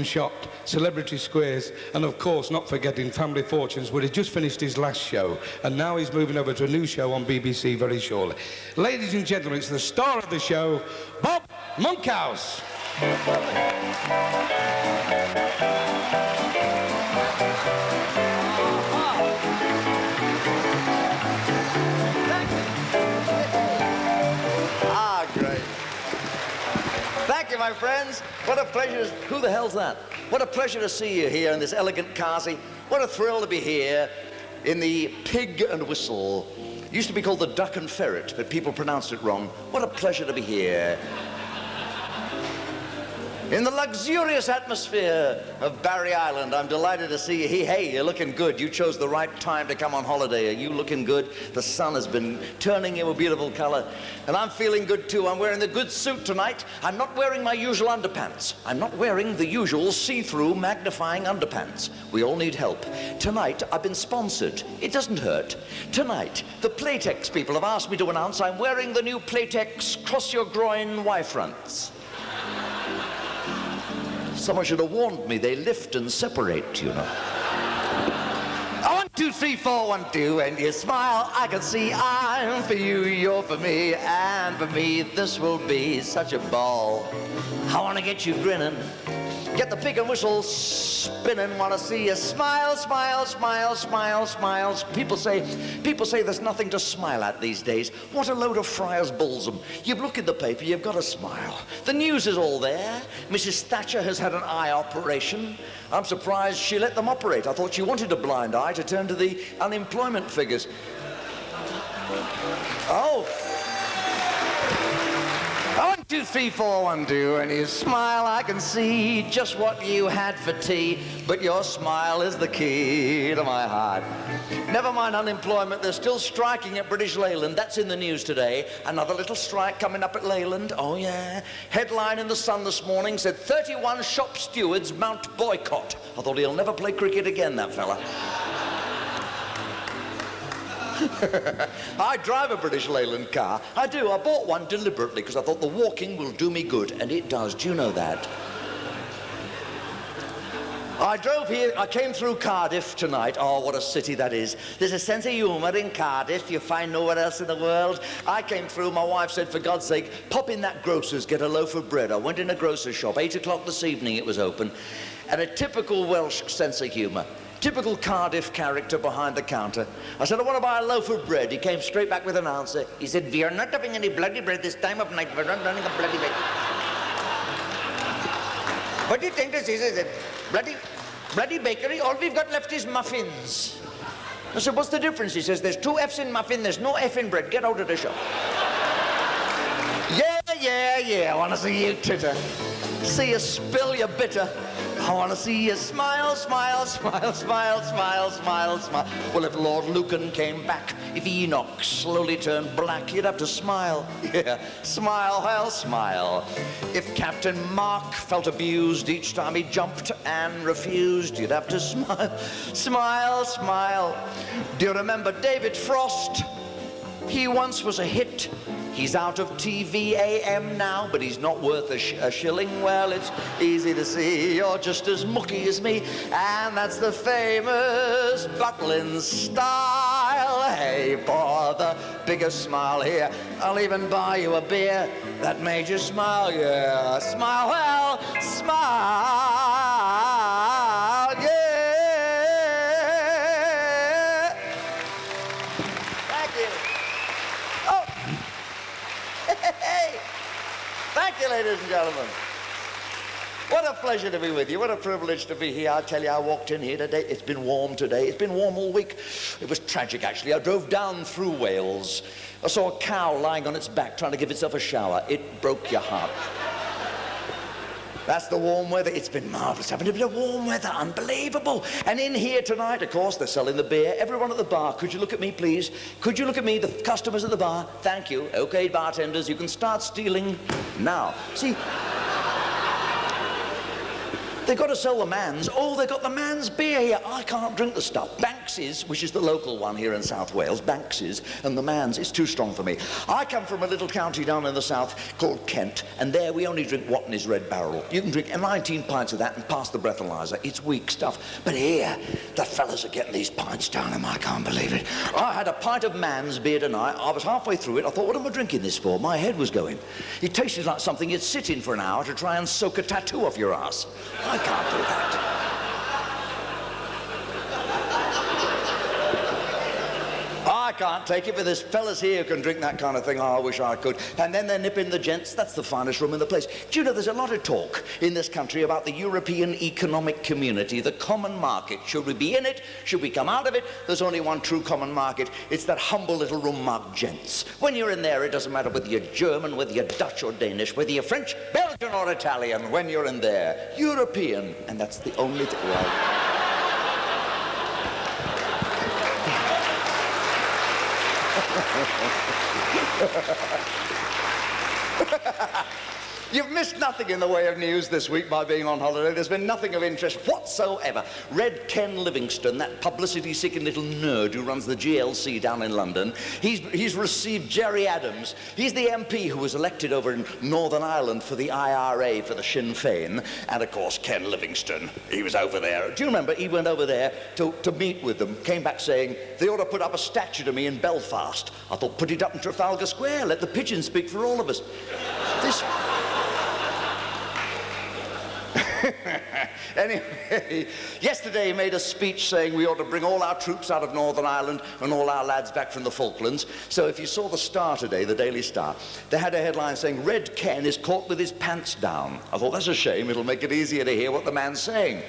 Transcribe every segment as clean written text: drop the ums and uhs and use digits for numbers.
Shop, Celebrity Squares, and of course not forgetting Family Fortunes, where he just finished his last show and now he's moving over to a new show on BBC very shortly. Ladies and gentlemen, it's the star of the show, Bob Monkhouse. Great. Thank you, my friends. What a pleasure. Who the hell's that? What a pleasure to see you here in this elegant Cabaret. What a thrill to be here in the Pig and Whistle. It used to be called the Duck and Ferret, but people pronounced it wrong. What a pleasure to be here in the luxurious atmosphere of Barry Island. I'm delighted to see you. Hey, you're looking good. You chose the right time to come on holiday. Are you looking good? The sun has been turning you a beautiful color. And I'm feeling good too. I'm wearing the good suit tonight. I'm not wearing my usual underpants. I'm not wearing the usual see-through magnifying underpants. We all need help. Tonight, I've been sponsored. It doesn't hurt. Tonight, the Playtex people have asked me to announce I'm wearing the new Playtex Cross Your Groin Y-fronts. Someone should have warned me. They lift and separate, you know. 1, 2, 3, 4, 1, 2, and you smile. I can see I'm for you, you're for me, and for me this will be such a ball. I want to get you grinning, get the Pig and Whistle spinning. Want to see you smile, smile, smile, smile, smiles. People say there's nothing to smile at these days. What a load of friars balsam. You look in the paper, you've got to smile. The news is all there. Mrs. Thatcher has had an eye operation. I'm surprised she let them operate. I thought she wanted a blind eye to turn to the unemployment figures. Oh. 1, 2, 3, 4, 1, 2, and you smile. I can see just what you had for tea, but your smile is the key to my heart. Never mind unemployment, they're still striking at British Leyland. That's in the news today. Another little strike coming up at Leyland. Oh yeah. Headline in the Sun this morning said 31 shop stewards mount boycott. I thought he'll never play cricket again, that fella. I drive a British Leyland car. I do. I bought one deliberately because I thought the walking will do me good, and it does. Do you know that? I drove here. I came through Cardiff tonight. Oh, what a city that is. There's a sense of humour in Cardiff you find nowhere else in the world. I came through. My wife said, for God's sake, pop in that grocer's, get a loaf of bread. I went in a grocer's shop. 8 o'clock this evening it was open. And a typical Welsh sense of humour. Typical Cardiff character behind the counter. I said, I want to buy a loaf of bread. He came straight back with an answer. He said, we are not having any bloody bread this time of night. We're not running a bloody bread. What do you think this is? Is it bloody bakery? All we've got left is muffins. I said, what's the difference? He says, there's 2 F's in muffin, there's no F in bread. Get out of the shop. Yeah. I want to see you titter. See you spill your bitter. I want to see you smile, smile, smile, smile, smile, smile, smile. Well, if Lord Lucan came back, if Enoch slowly turned black, you'd have to smile. Yeah, smile, well, smile. If Captain Mark felt abused each time he jumped and refused, you'd have to smile. Smile, smile. Do you remember David Frost? He once was a hit. He's out of TVAM now, but he's not worth a shilling. Well, it's easy to see you're just as mucky as me, and that's the famous Butlins style. Hey, for the biggest smile here, I'll even buy you a beer that made you smile. Yeah, smile, well, smile, yeah. Thank you. Oh. Hey! Thank you, ladies and gentlemen. What a pleasure to be with you. What a privilege to be here. I tell you, I walked in here today. It's been warm today. It's been warm all week. It was tragic, actually. I drove down through Wales. I saw a cow lying on its back trying to give itself a shower. It broke your heart. That's the warm weather. It's been marvellous. Having a bit of warm weather. Unbelievable. And in here tonight, of course, they're selling the beer. Everyone at the bar, could you look at me, please? Could you look at me, the customers at the bar? Thank you. Okay, bartenders, you can start stealing now. See, They've got to sell the man's. Oh, they've got the man's beer here. I can't drink the stuff. Banks's, which is the local one here in South Wales, Banks's, and the man's is too strong for me. I come from a little county down in the south called Kent, and there we only drink Watney's Red Barrel. You can drink 19 pints of that and pass the breathalyzer. It's weak stuff. But here, the fellas are getting these pints down him. I can't believe it. I had a pint of man's beer tonight. I was halfway through it. I thought, what am I drinking this for? My head was going. It tasted like something you'd sit in for an hour to try and soak a tattoo off your ass. I can't do that. I can't take it, but there's fellas here who can drink that kind of thing. Oh, I wish I could. And then they're nipping the gents. That's the finest room in the place. Do you know, there's a lot of talk in this country about the European Economic Community, the common market. Should we be in it? Should we come out of it? There's only one true common market. It's that humble little room marked gents. When you're in there, it doesn't matter whether you're German, whether you're Dutch or Danish, whether you're French, Belgian or Italian. When you're in there, European. And that's the only thing. Well, you've missed nothing in the way of news this week by being on holiday. There's been nothing of interest whatsoever. Red Ken Livingstone, that publicity-seeking little nerd who runs the GLC down in London, he's received Jerry Adams. He's the MP who was elected over in Northern Ireland for the IRA, for the Sinn Féin. And, of course, Ken Livingstone, he was over there. Do you remember? He went over there to meet with them, came back saying, they ought to put up a statue to me in Belfast. I thought, put it up in Trafalgar Square. Let the pigeons speak for all of us. This... Anyway, yesterday he made a speech saying we ought to bring all our troops out of Northern Ireland and all our lads back from the Falklands. So if you saw the Star today, the Daily Star, they had a headline saying, Red Ken is caught with his pants down. I thought, that's a shame. It'll make it easier to hear what the man's saying.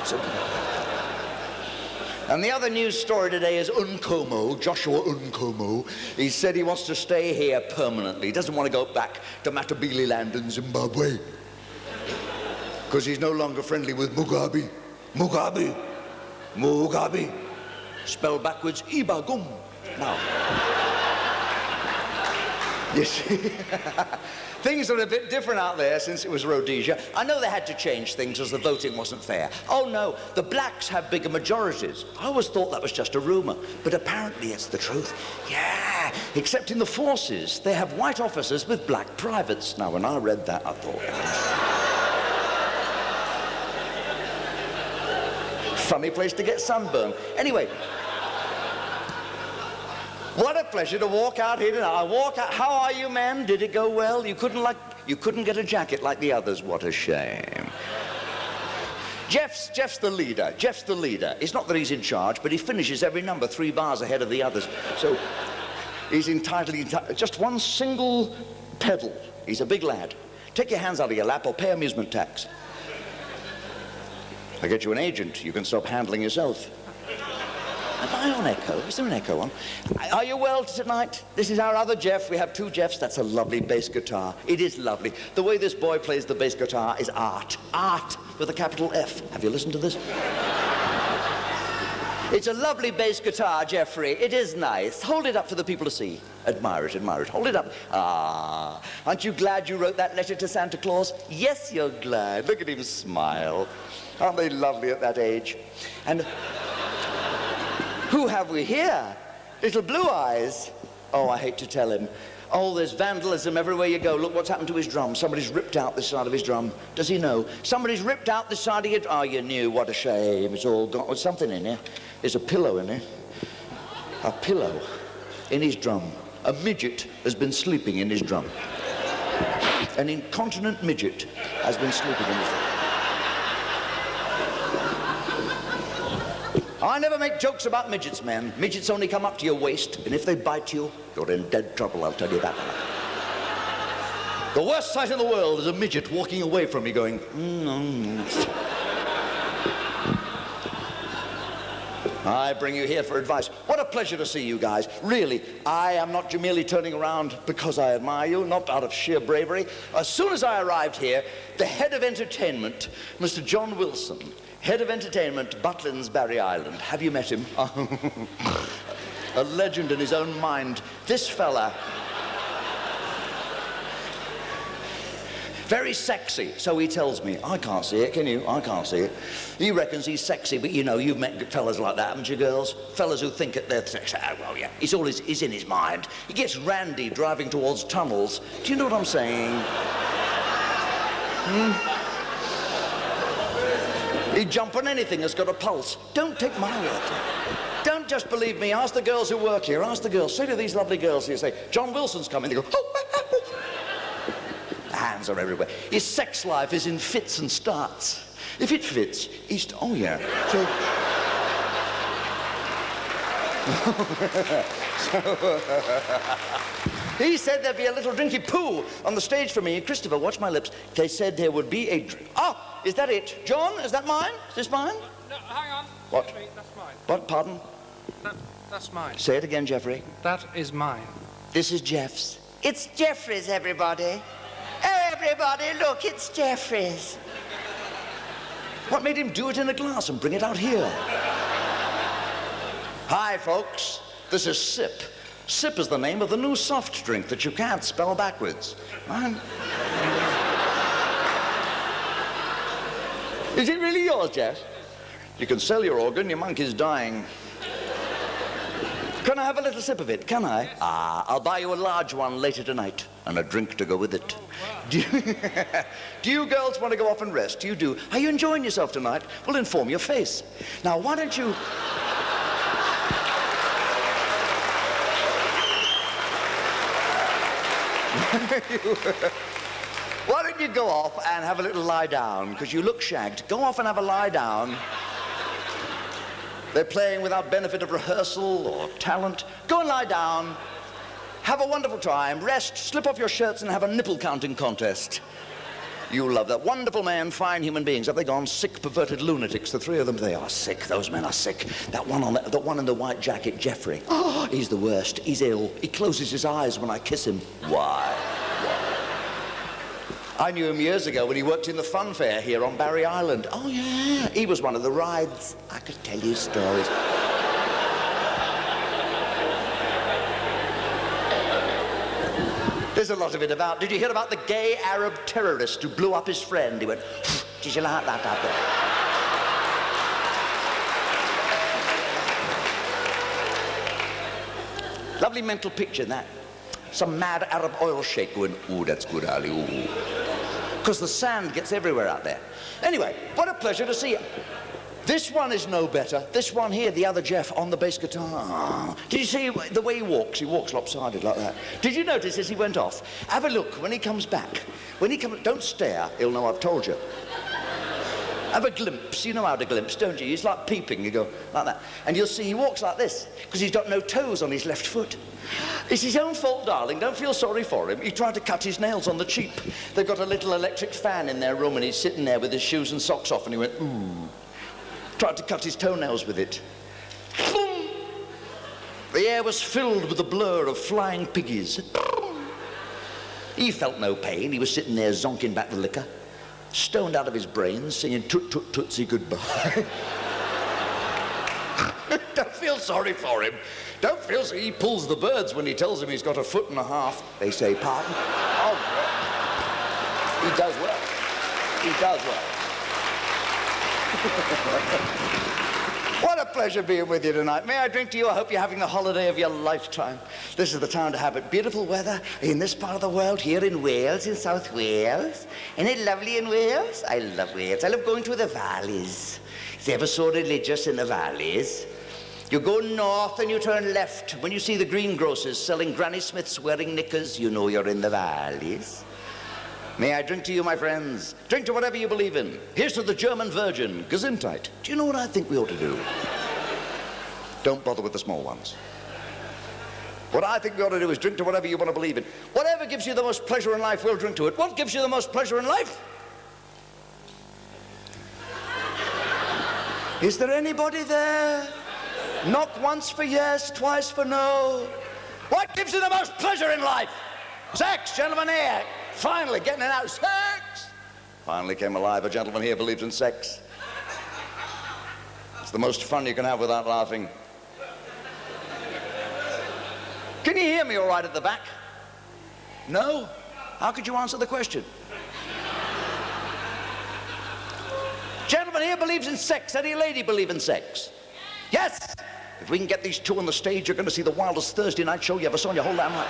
So, and the other news story today is Unkomo, Joshua Unkomo. He said he wants to stay here permanently. He doesn't want to go back to Matabele land in Zimbabwe, because he's no longer friendly with Mugabe. Mugabe. Mugabe. Spelled backwards, Ibagum. Now. You see, things are a bit different out there since it was Rhodesia. I know they had to change things as the voting wasn't fair. Oh no, the blacks have bigger majorities. I always thought that was just a rumor, but apparently it's the truth. Yeah, except in the forces, they have white officers with black privates. Now, when I read that, I thought... funny place to get sunburn. Anyway, what a pleasure to walk out here tonight. I walk out. How are you, men? Did it go well? You couldn't get a jacket like the others. What a shame. Jeff's the leader. Jeff's the leader. It's not that he's in charge, but he finishes every number 3 bars ahead of the others. So he's entitled just one single pedal. He's a big lad. Take your hands out of your lap or pay amusement tax. I get you an agent, you can stop handling yourself. Am I on echo? Is there an echo on? Are you well tonight? This is our other Jeff. We have 2 Jeffs. That's a lovely bass guitar. It is lovely. The way this boy plays the bass guitar is art. Art with a capital F. Have you listened to this? It's a lovely bass guitar, Jeffrey. It is nice. Hold it up for the people to see. Admire it, admire it. Hold it up. Ah, aren't you glad you wrote that letter to Santa Claus? Yes, you're glad. Look at him smile. Aren't they lovely at that age? And who have we here? Little Blue Eyes. Oh, I hate to tell him. Oh, there's vandalism everywhere you go. Look what's happened to his drum. Somebody's ripped out this side of his drum. Does he know? Somebody's ripped out this side of your drum. Oh, you knew. What a shame. It's all gone. There's something in here. There's a pillow in here. A pillow in his drum. A midget has been sleeping in his drum. An incontinent midget has been sleeping in his drum. I never make jokes about midgets, man. Midgets only come up to your waist, and if they bite you, you're in dead trouble, I'll tell you that. The worst sight in the world is a midget walking away from me going, I bring you here for advice. What a pleasure to see you guys. Really, I am not merely turning around because I admire you, not out of sheer bravery. As soon as I arrived here, the head of entertainment, Mr. John Wilson, head of entertainment, Butlins, Barry Island. Have you met him? A legend in his own mind. This fella Very sexy, so he tells me. I can't see it, can you? I can't see it. He reckons he's sexy, but you know, you've met fellas like that, haven't you, girls? Fellas who think that they're sexy. Oh, well, yeah, he's in his mind. He gets randy driving towards tunnels. Do you know what I'm saying? He'd jump on anything that's got a pulse. Don't take my word for it. Don't just believe me. Ask the girls who work here. Ask the girls. Say to these lovely girls here, say, John Wilson's coming. They go, oh. The hands are everywhere. His sex life is in fits and starts. If it fits, he's... Oh, yeah. He said there'd be a little drinky poo on the stage for me. Christopher, watch my lips. They said there would be a... Oh, is that it? John, is that mine? Is this mine? No, hang on. What? Excuse me, that's mine. What, pardon? That's mine. Say it again, Jeffrey. That is mine. This is Jeff's. It's Jeffrey's, everybody. Oh, everybody, look, it's Jeffrey's. What made him do it in a glass and bring it out here? Hi, folks. This is Sip. Sip is the name of the new soft drink that you can't spell backwards. Is it really yours, Jeff? You can sell your organ, your monkey's dying. Can I have a little sip of it? Can I? Ah, I'll buy you a large one later tonight, and a drink to go with it. Do you girls want to go off and rest? You do. Are you enjoying yourself tonight? Well, inform your face. Now, why don't you... Why don't you go off and have a little lie down, because you look shagged. Go off and have a lie down. They're playing without benefit of rehearsal or talent. Go and lie down. Have a wonderful time. Rest, slip off your shirts and have a nipple counting contest. You love that. Wonderful man, fine human beings. Have they gone sick, perverted lunatics? The three of them, they are sick. Those men are sick. That one in the white jacket, Jeffrey. Oh, he's the worst. He's ill. He closes his eyes when I kiss him. Why? I knew him years ago when he worked in the fun fair here on Barry Island. Oh, yeah. He was one of the rides. I could tell you stories. There's a lot of it about. Did you hear about the gay Arab terrorist who blew up his friend? He went, did you like that out there? Lovely mental picture, that. Some mad Arab oil sheikh going, ooh, that's good, Ali, ooh. Because the sand gets everywhere out there. Anyway, what a pleasure to see you. This one is no better. This one here, the other Jeff on the bass guitar. Did you see the way he walks? He walks lopsided like that. Did you notice as he went off? Have a look when he comes back. When he comes, don't stare, he'll know I've told you. Have a glimpse. You know how to glimpse, don't you? It's like peeping. You go like that. And you'll see he walks like this because he's got no toes on his left foot. It's his own fault, darling. Don't feel sorry for him. He tried to cut his nails on the cheap. They've got a little electric fan in their room and he's sitting there with his shoes and socks off and he went, ooh. Tried to cut his toenails with it. Boom. The air was filled with the blur of flying piggies. Boom. He felt no pain. He was sitting there zonking back the liquor. Stoned out of his brains, singing toot toot tootsie goodbye. Don't feel sorry for him. Don't feel sorry. He pulls the birds when he tells them he's got a foot and a half. They say, pardon? Oh, he does well. He does well. What a pleasure being with you tonight. May I drink to you? I hope you're having the holiday of your lifetime. This is the time to have it. Beautiful weather in this part of the world, here in Wales, in South Wales. Isn't it lovely in Wales? I love Wales. I love going through the valleys. It's ever so religious in the valleys. You go north and you turn left. When you see the greengrocers selling Granny Smiths wearing knickers, you know you're in the valleys. May I drink to you, my friends? Drink to whatever you believe in. Here's to the German Virgin, Gesundheit. Do you know what I think we ought to do? Don't bother with the small ones. What I think we ought to do is drink to whatever you want to believe in. Whatever gives you the most pleasure in life, we'll drink to it. What gives you the most pleasure in life? Is there anybody there? Knock once for yes, twice for no. What gives you the most pleasure in life? Sex, gentlemen here. Finally getting it out. Sex! Finally came alive. A gentleman here believes in sex. It's the most fun you can have without laughing. Can you hear me all right at the back? No? How could you answer the question? Anyone here believes in sex? Any lady believe in sex? Yes! If we can get these two on the stage, you're going to see the wildest Thursday night show you ever saw in your whole damn life.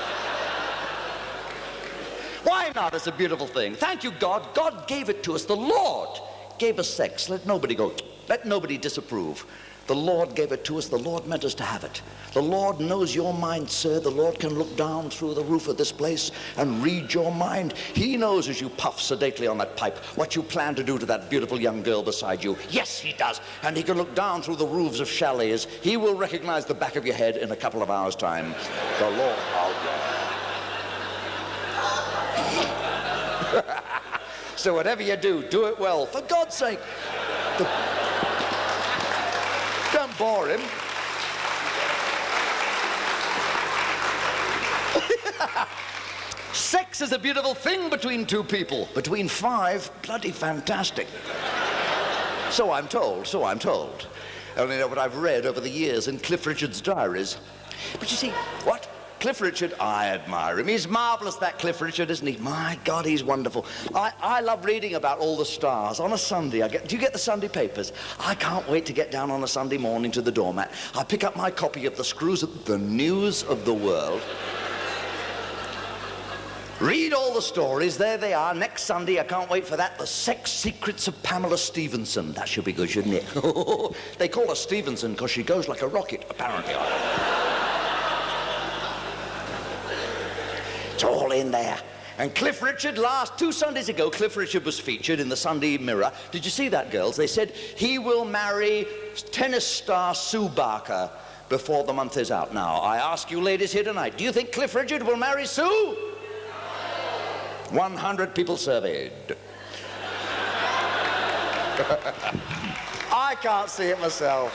Why not? It's a beautiful thing. Thank you, God. God gave it to us. The Lord gave us sex. Let nobody go. Let nobody disapprove. The Lord gave it to us. The Lord meant us to have it. The Lord knows your mind, sir. The Lord can look down through the roof of this place and read your mind. He knows as you puff sedately on that pipe what you plan to do to that beautiful young girl beside you. Yes, he does. And he can look down through the roofs of chalets. He will recognize the back of your head in a couple of hours' time. The Lord, So whatever you do, do it well. For God's sake. Don't bore him. Sex is a beautiful thing between two people. Between five, bloody fantastic. So I'm told, so I'm told. I only know what I've read over the years in Cliff Richard's diaries. But you see, what? Cliff Richard, I admire him. He's marvellous, that Cliff Richard, isn't he? My God, he's wonderful. I love reading about all the stars. On a Sunday, do you get the Sunday papers? I can't wait to get down on a Sunday morning to the doormat. I pick up my copy of the News of the World. Read all the stories. There they are. Next Sunday, I can't wait for that. The Sex Secrets of Pamela Stevenson. That should be good, shouldn't it? They call her Stevenson because she goes like a rocket, apparently. It's all in there. And Cliff Richard, two Sundays ago, Cliff Richard was featured in the Sunday Mirror. Did you see that, girls? They said he will marry tennis star Sue Barker before the month is out. Now, I ask you ladies here tonight, do you think Cliff Richard will marry Sue? 100 people surveyed. I can't see it myself.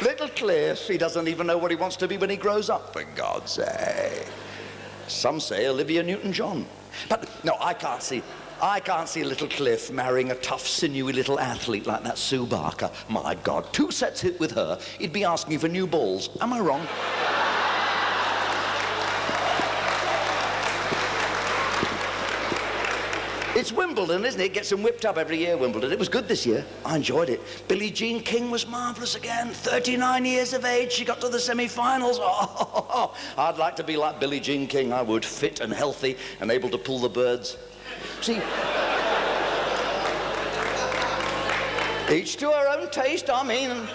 Little Cliff, he doesn't even know what he wants to be when he grows up, for God's sake. Some say Olivia Newton-John. But no, I can't see little Cliff marrying a tough, sinewy little athlete like that Sue Barker. My God, 2 sets hit with her, he'd be asking for new balls. Am I wrong? It's Wimbledon, isn't it? It gets them whipped up every year, Wimbledon. It was good this year. I enjoyed it. Billie Jean King was marvellous again. 39 years of age. She got to the semi-finals. Oh, I'd like to be like Billie Jean King. I would. Fit and healthy and able to pull the birds. See, each to her own taste, I mean.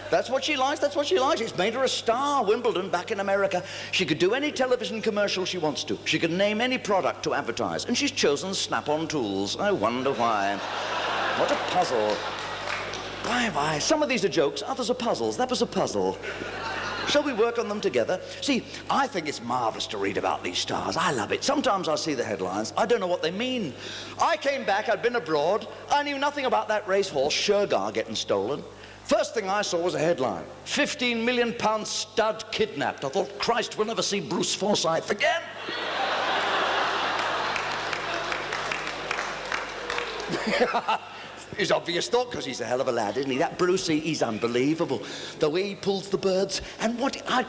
That's what she likes, that's what she likes. It's made her a star, Wimbledon, back in America. She could do any television commercial she wants to. She could name any product to advertise. And she's chosen Snap-on tools. I wonder why. What a puzzle. Why? Some of these are jokes, others are puzzles. That was a puzzle. Shall we work on them together? See, I think it's marvellous to read about these stars. I love it. Sometimes I see the headlines. I don't know what they mean. I came back, I'd been abroad. I knew nothing about that racehorse, Shergar, getting stolen. First thing I saw was a headline. £15 million stud kidnapped. I thought, Christ, we'll never see Bruce Forsyth again. His obvious thought, because he's a hell of a lad, isn't he? That Bruce, he's unbelievable. The way he pulls the birds, and what, I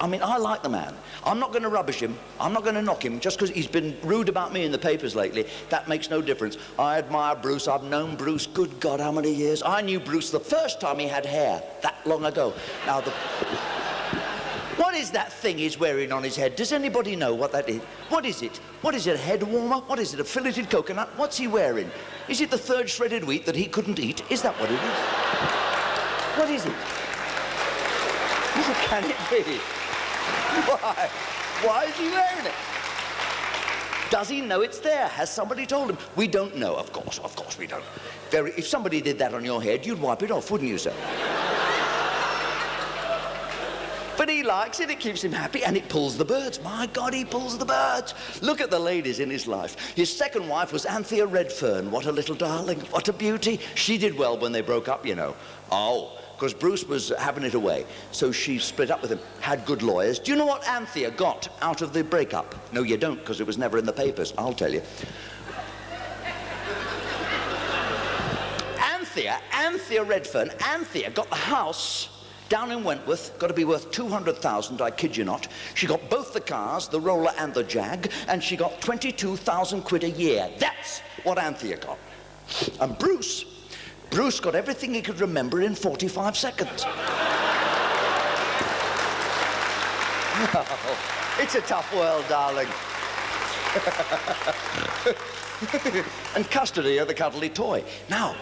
mean, I like the man. I'm not going to rubbish him. I'm not going to knock him just because he's been rude about me in the papers lately. That makes no difference. I admire Bruce. I've known Bruce, good God, how many years? I knew Bruce the first time he had hair, that long ago. Now, what is that thing he's wearing on his head? Does anybody know what that is? What is it? What is it, a head warmer? What is it, a filleted coconut? What's he wearing? Is it the 3rd shredded wheat that he couldn't eat? Is that what it is? What is it? What can it be? Why? Why is he wearing it? Does he know it's there? Has somebody told him? We don't know, of course we don't. If somebody did that on your head, you'd wipe it off, wouldn't you, sir? But he likes it, it keeps him happy, and it pulls the birds. My God, he pulls the birds. Look at the ladies in his life. His second wife was Anthea Redfern. What a little darling, what a beauty. She did well when they broke up, you know. Oh, because Bruce was having it away. So she split up with him, had good lawyers. Do you know what Anthea got out of the breakup? No, you don't, because it was never in the papers, I'll tell you. Anthea Redfern, Anthea got the house down in Wentworth, got to be worth 200,000, I kid you not. She got both the cars, the Roller and the Jag, and she got 22,000 quid a year. That's what Anthea got. And Bruce, Bruce got everything he could remember in 45 seconds. Oh, it's a tough world, darling. And custody of the cuddly toy. Now,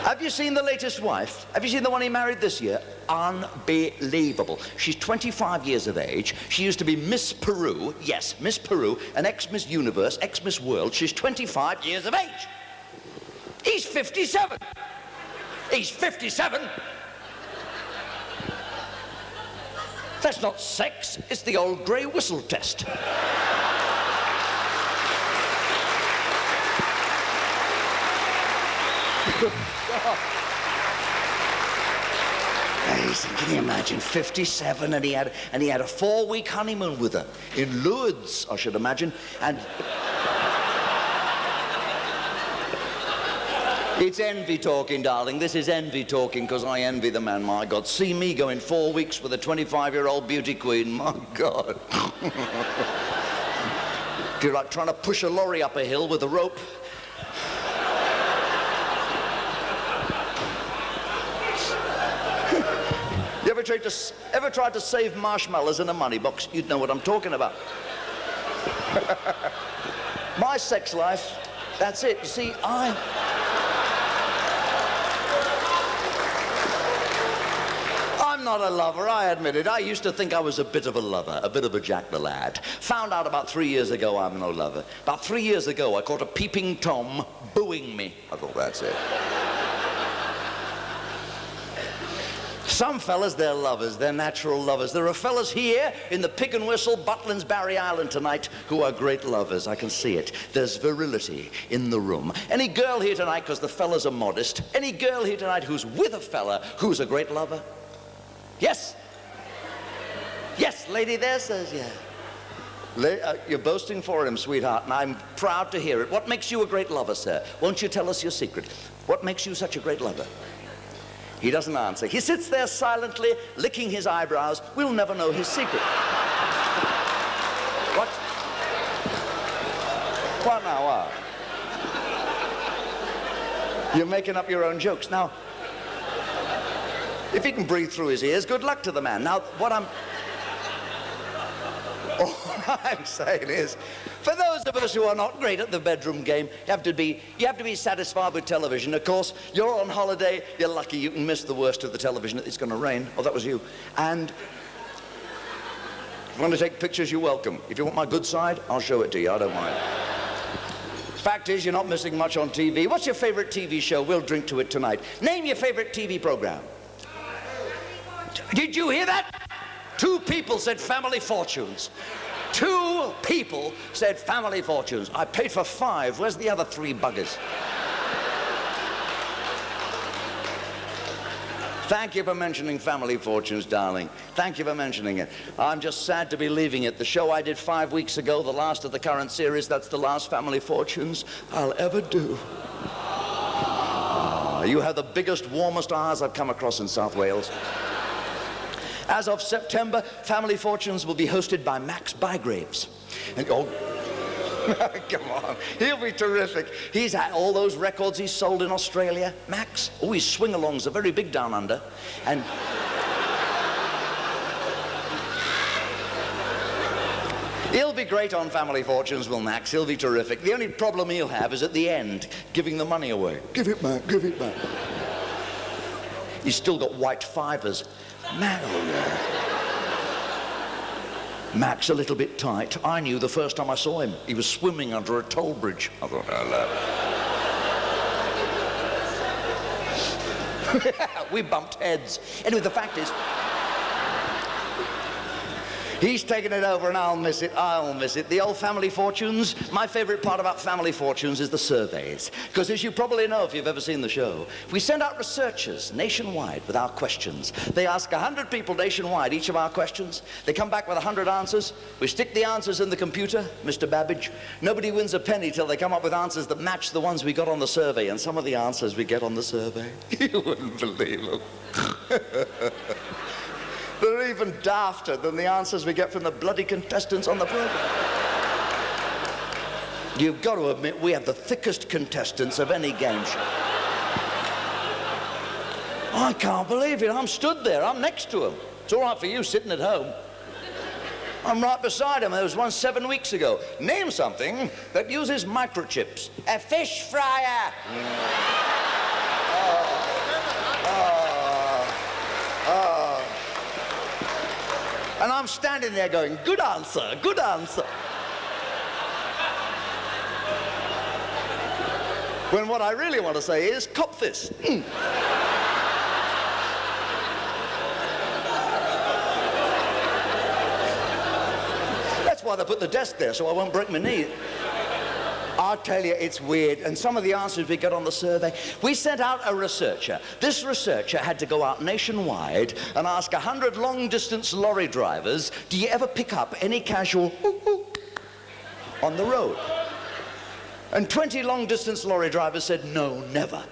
have you seen the latest wife? Have you seen the one he married this year? Unbelievable. She's 25 years of age. She used to be Miss Peru. Yes, Miss Peru, an ex-Miss Universe, ex-Miss World. She's 25 years of age. He's 57. He's 57. That's not sex. It's the old grey whistle test. Amazing. Can you imagine? 57, and he had a 4-week honeymoon with her in Lourdes, I should imagine. And it's envy talking, darling. This is envy talking, because I envy the man. My God, see me going 4 weeks with a 25-year-old beauty queen. My God. You're like trying to push a lorry up a hill with a rope. You ever tried to save marshmallows in a money box? You'd know what I'm talking about. My sex life, that's it. You see, I'm not a lover, I admit it. I used to think I was a bit of a lover, a bit of a Jack the Lad. Found out about 3 years ago I'm no lover. About 3 years ago I caught a peeping Tom booing me. I thought, that's it. Some fellas, they're lovers, they're natural lovers. There are fellas here in the Pig and Whistle, Butlins, Barry Island tonight who are great lovers. I can see it. There's virility in the room. Any girl here tonight, because the fellas are modest, any girl here tonight who's with a fella who's a great lover? Yes? Yes, lady there says yeah. You're boasting for him, sweetheart, and I'm proud to hear it. What makes you a great lover, sir? Won't you tell us your secret? What makes you such a great lover? He doesn't answer. He sits there silently, licking his eyebrows. We'll never know his secret. What? What now? You're making up your own jokes. Now, if he can breathe through his ears, good luck to the man. Now, what I'm saying is, for those of us who are not great at the bedroom game, you have to be satisfied with television. Of course, you're on holiday, you're lucky you can miss the worst of the television. It's going to rain. Oh, that was you. And if you want to take pictures, you're welcome. If you want my good side, I'll show it to you. I don't mind. Fact is, you're not missing much on TV. What's your favorite TV show? We'll drink to it tonight. Name your favorite TV program. Did you hear that? 2 people said Family Fortunes. 2 people said Family Fortunes. I paid for 5. Where's the other 3 buggers? Thank you for mentioning Family Fortunes, darling. Thank you for mentioning it. I'm just sad to be leaving it. The show I did 5 weeks ago, the last of the current series, that's the last Family Fortunes I'll ever do. You have the biggest, warmest eyes I've come across in South Wales. As of September, Family Fortunes will be hosted by Max Bygraves. And, oh, come on, he'll be terrific. He's had all those records he's sold in Australia. Max, oh, his swing-alongs are very big down under. And he'll be great on Family Fortunes, will Max. He'll be terrific. The only problem he'll have is at the end, giving the money away. Give it back, give it back. He's still got white fibers. Max a little bit tight. I knew the first time I saw him. He was swimming under a toll bridge. I thought, hello. We bumped heads. Anyway, the fact is, he's taken it over and I'll miss it. I'll miss it. The old Family Fortunes. My favorite part about Family Fortunes is the surveys. Because as you probably know if you've ever seen the show, we send out researchers nationwide with our questions. They ask 100 people nationwide each of our questions. They come back with 100 answers. We stick the answers in the computer, Mr. Babbage. Nobody wins a penny till they come up with answers that match the ones we got on the survey. And some of the answers we get on the survey, you wouldn't believe them. They're even dafter than the answers we get from the bloody contestants on the program. You've got to admit, we have the thickest contestants of any game show. I can't believe it. I'm stood there. I'm next to him. It's all right for you sitting at home. I'm right beside him. There was one 7 weeks ago. Name something that uses microchips. A fish fryer. And I'm standing there going, good answer, good answer. When what I really want to say is, cop this. That's why they put the desk there, so I won't break my knee. I'll tell you, it's weird. And some of the answers we got on the survey, we sent out a researcher. This researcher had to go out nationwide and ask 100 long-distance lorry drivers, do you ever pick up any casual on the road? And 20 long-distance lorry drivers said, no, never.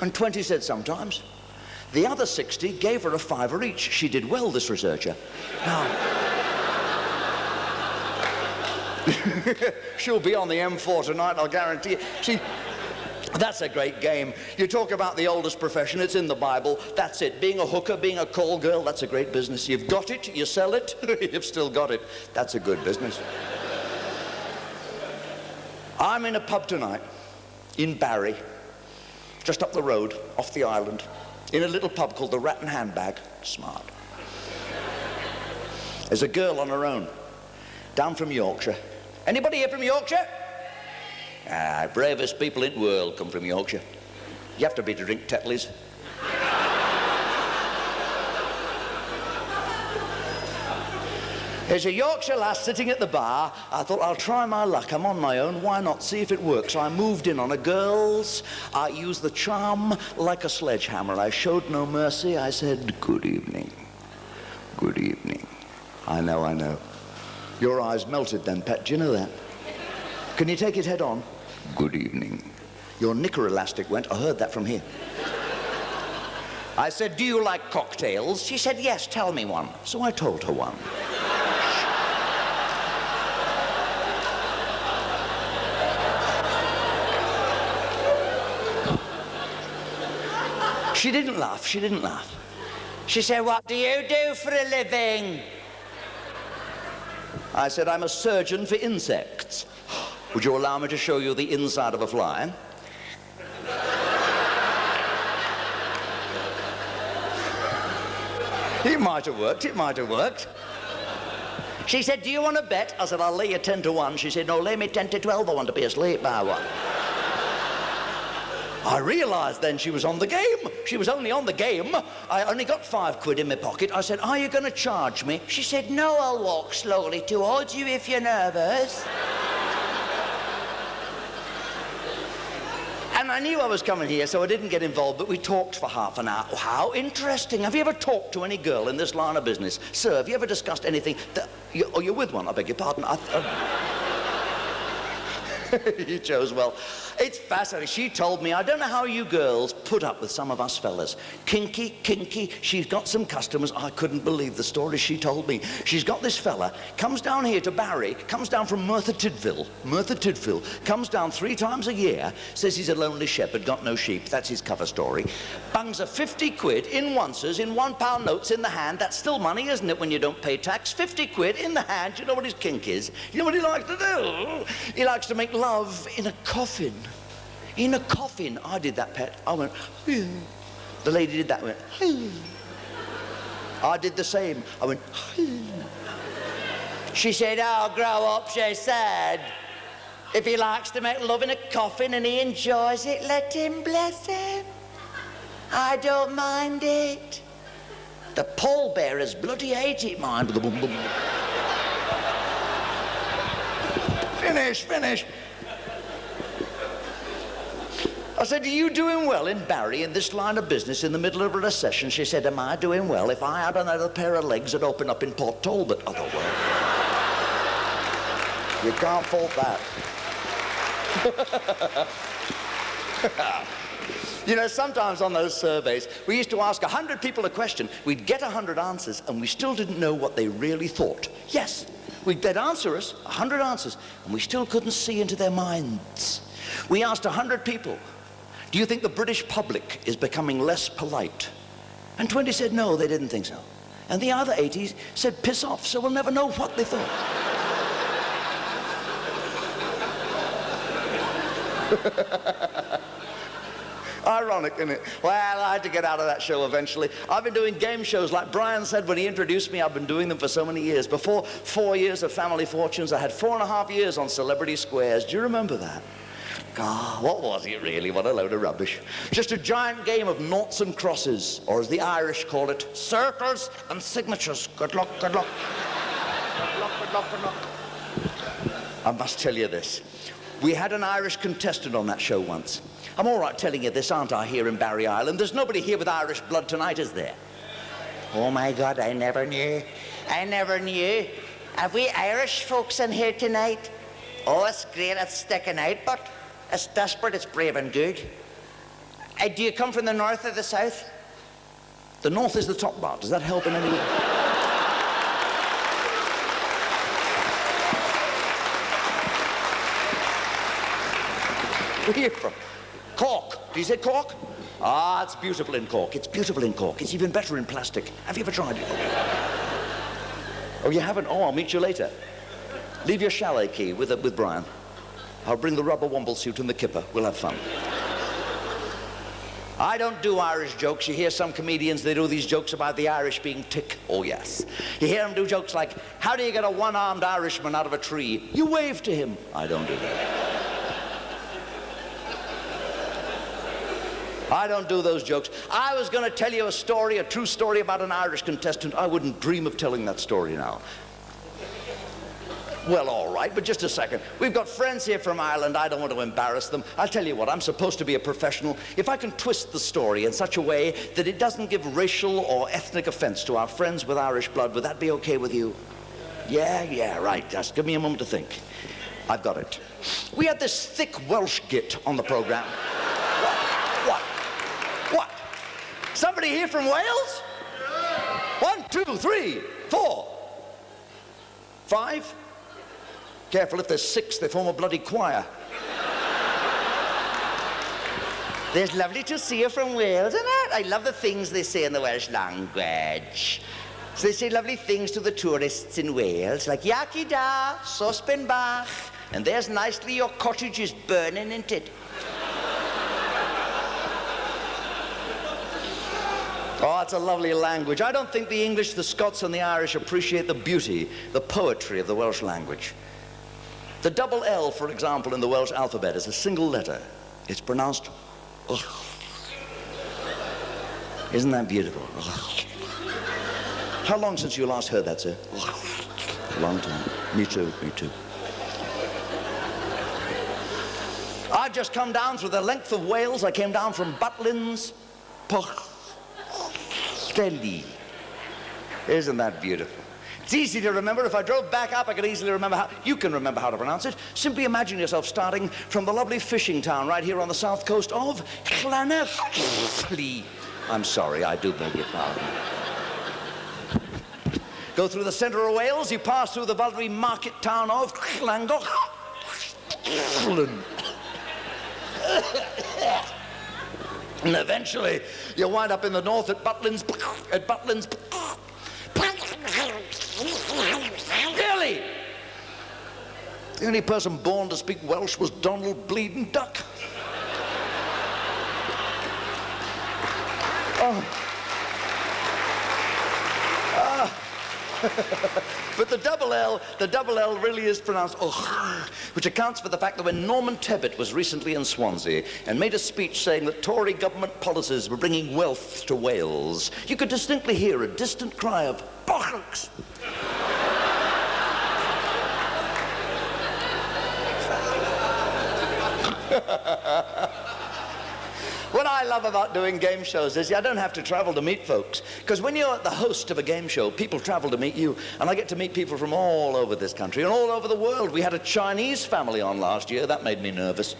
And 20 said sometimes. The other 60 gave her a $5 each. She did well, this researcher. Now, she'll be on the M4 tonight, I'll guarantee it. That's a great game. You talk about the oldest profession, it's in the Bible. That's it. Being a hooker, being a call girl, that's a great business. You've got it, you sell it, you've still got it. That's a good business. I'm in a pub tonight, in Barry, just up the road, off the island, in a little pub called the Rat and Handbag. Smart. There's a girl on her own, down from Yorkshire. Anybody here from Yorkshire? Bravest people in the world come from Yorkshire. You have to be to drink Tetleys. There's a Yorkshire lass sitting at the bar. I thought, I'll try my luck. I'm on my own. Why not? See if it works. I moved in on a girl's. I used the charm like a sledgehammer. I showed no mercy. I said, good evening. Good evening. I know, I know. Your eyes melted then, Pet. Do you know that? Can you take it head on? Good evening. Your knicker elastic went. I heard that from here. I said, do you like cocktails? She said, yes, tell me one. So I told her one. She didn't laugh. She didn't laugh. She said, what do you do for a living? I said, I'm a surgeon for insects. Would you allow me to show you the inside of a fly? It might have worked, it might have worked. She said, do you want to bet? I said, I'll lay you 10 to 1. She said, no, lay me 10 to 12. I want to be asleep by 1. I realised then she was on the game. She was only on the game. I only got £5 in my pocket. I said, are you going to charge me? She said, no, I'll walk slowly towards you if you're nervous. And I knew I was coming here, so I didn't get involved, but we talked for half an hour. How interesting. Have you ever talked to any girl in this line of business? Sir, have you ever discussed anything that... you're with one, I beg your pardon. You chose well. It's fascinating. She told me, I don't know how you girls put up with some of us fellas. Kinky, kinky. She's got some customers. I couldn't believe the story she told me. She's got this fella, comes down here to Barry, comes down from Merthyr Tydfil, comes down 3 times a year, says he's a lonely shepherd, got no sheep. That's his cover story. Bungs a 50 quid in onces, in £1 notes in the hand. That's still money, isn't it, when you don't pay tax? 50 quid in the hand. You know what his kink is? You know what he likes to do? He likes to make love in a coffin. In a coffin. I did that, Pet. I went, phew. The lady did that, went, phew. I did the same. I went, phew. She said, oh, grow up, she said. If he likes to make love in a coffin and he enjoys it, let him bless him. I don't mind it. The pallbearers bloody hate it, mind. Finish. I said, are you doing well in Barry in this line of business in the middle of a recession? She said, am I doing well? If I had another pair of legs, I'd open up in Port Talbot. I thought, well, you can't fault that. You know, sometimes on those surveys, we used to ask 100 people a question. We'd get 100 answers, and we still didn't know what they really thought. Yes, They'd answer us, 100 answers, and we still couldn't see into their minds. We asked 100 people, do you think the British public is becoming less polite? And 20 said no, they didn't think so. And the other 80 said piss off, so we'll never know what they thought. Ironic, isn't it? Well, I had to get out of that show eventually. I've been doing game shows, like Brian said when he introduced me. I've been doing them for so many years. Before 4 years of Family Fortunes, I had 4.5 years on Celebrity Squares. Do you remember that? God, what was it really? What a load of rubbish. Just a giant game of noughts and crosses, or as the Irish call it, circles and signatures. Good luck, good luck. Good luck, good luck, good luck. I must tell you this. We had an Irish contestant on that show once. I'm all right telling you this, aren't I, here in Barry Island? There's nobody here with Irish blood tonight, is there? Oh, my God, I never knew. I never knew. Have we Irish folks in here tonight? Oh, it's great, it's sticking out, but it's desperate, it's brave and good. Do you come from the north or the south? The north is the top bar. Does that help in any way? Where are you from? Cork. Do you say Cork? Ah, it's beautiful in Cork. It's beautiful in Cork. It's even better in plastic. Have you ever tried it? Oh, you haven't? Oh, I'll meet you later. Leave your chalet key with Brian. I'll bring the rubber womble suit and the kipper. We'll have fun. I don't do Irish jokes. You hear some comedians, they do these jokes about the Irish being tick. Oh, yes. You hear them do jokes like, how do you get a one-armed Irishman out of a tree? You wave to him. I don't do that. I don't do those jokes. I was going to tell you a story, a true story about an Irish contestant. I wouldn't dream of telling that story now. Well, all right, but just a second. We've got friends here from Ireland. I don't want to embarrass them. I'll tell you what, I'm supposed to be a professional. If I can twist the story in such a way that it doesn't give racial or ethnic offense to our friends with Irish blood, would that be okay with you? Yeah, right. Just give me a moment to think. I've got it. We had this thick Welsh git on the program. What? Somebody here from Wales? 1, 2, 3, 4, 5. Careful, if there's 6, they form a bloody choir. There's lovely to see you from Wales, isn't it? I love the things they say in the Welsh language. So they say lovely things to the tourists in Wales, like Yaki da, Sospen bach, and there's nicely your cottage is burning, isn't it? Oh, it's a lovely language. I don't think the English, the Scots, and the Irish appreciate the beauty, the poetry of the Welsh language. The double L, for example, in the Welsh alphabet is a single letter. It's pronounced ugh. Isn't that beautiful? Ugh. How long since you last heard that, sir? Ugh. A long time. Me too, me too. I've just come down through the length of Wales. I came down from Butlins. Isn't that beautiful? It's easy to remember. If I drove back up, I could easily remember how. You can remember how to pronounce it. Simply imagine yourself starting from the lovely fishing town right here on the south coast of Llanelli. I'm sorry, I do beg your pardon. Go through the centre of Wales, you pass through the lovely market town of Llangollen. And eventually, you wind up in the north at Butlins. Really? The only person born to speak Welsh was Donald Bleeding Duck. But the double L really is pronounced oh, which accounts for the fact that when Norman Tebbit was recently in Swansea and made a speech saying that Tory government policies were bringing wealth to Wales, you could distinctly hear a distant cry of bollocks. What I love about doing game shows is I don't have to travel to meet folks. Because when you're the host of a game show, people travel to meet you. And I get to meet people from all over this country and all over the world. We had a Chinese family on last year. That made me nervous.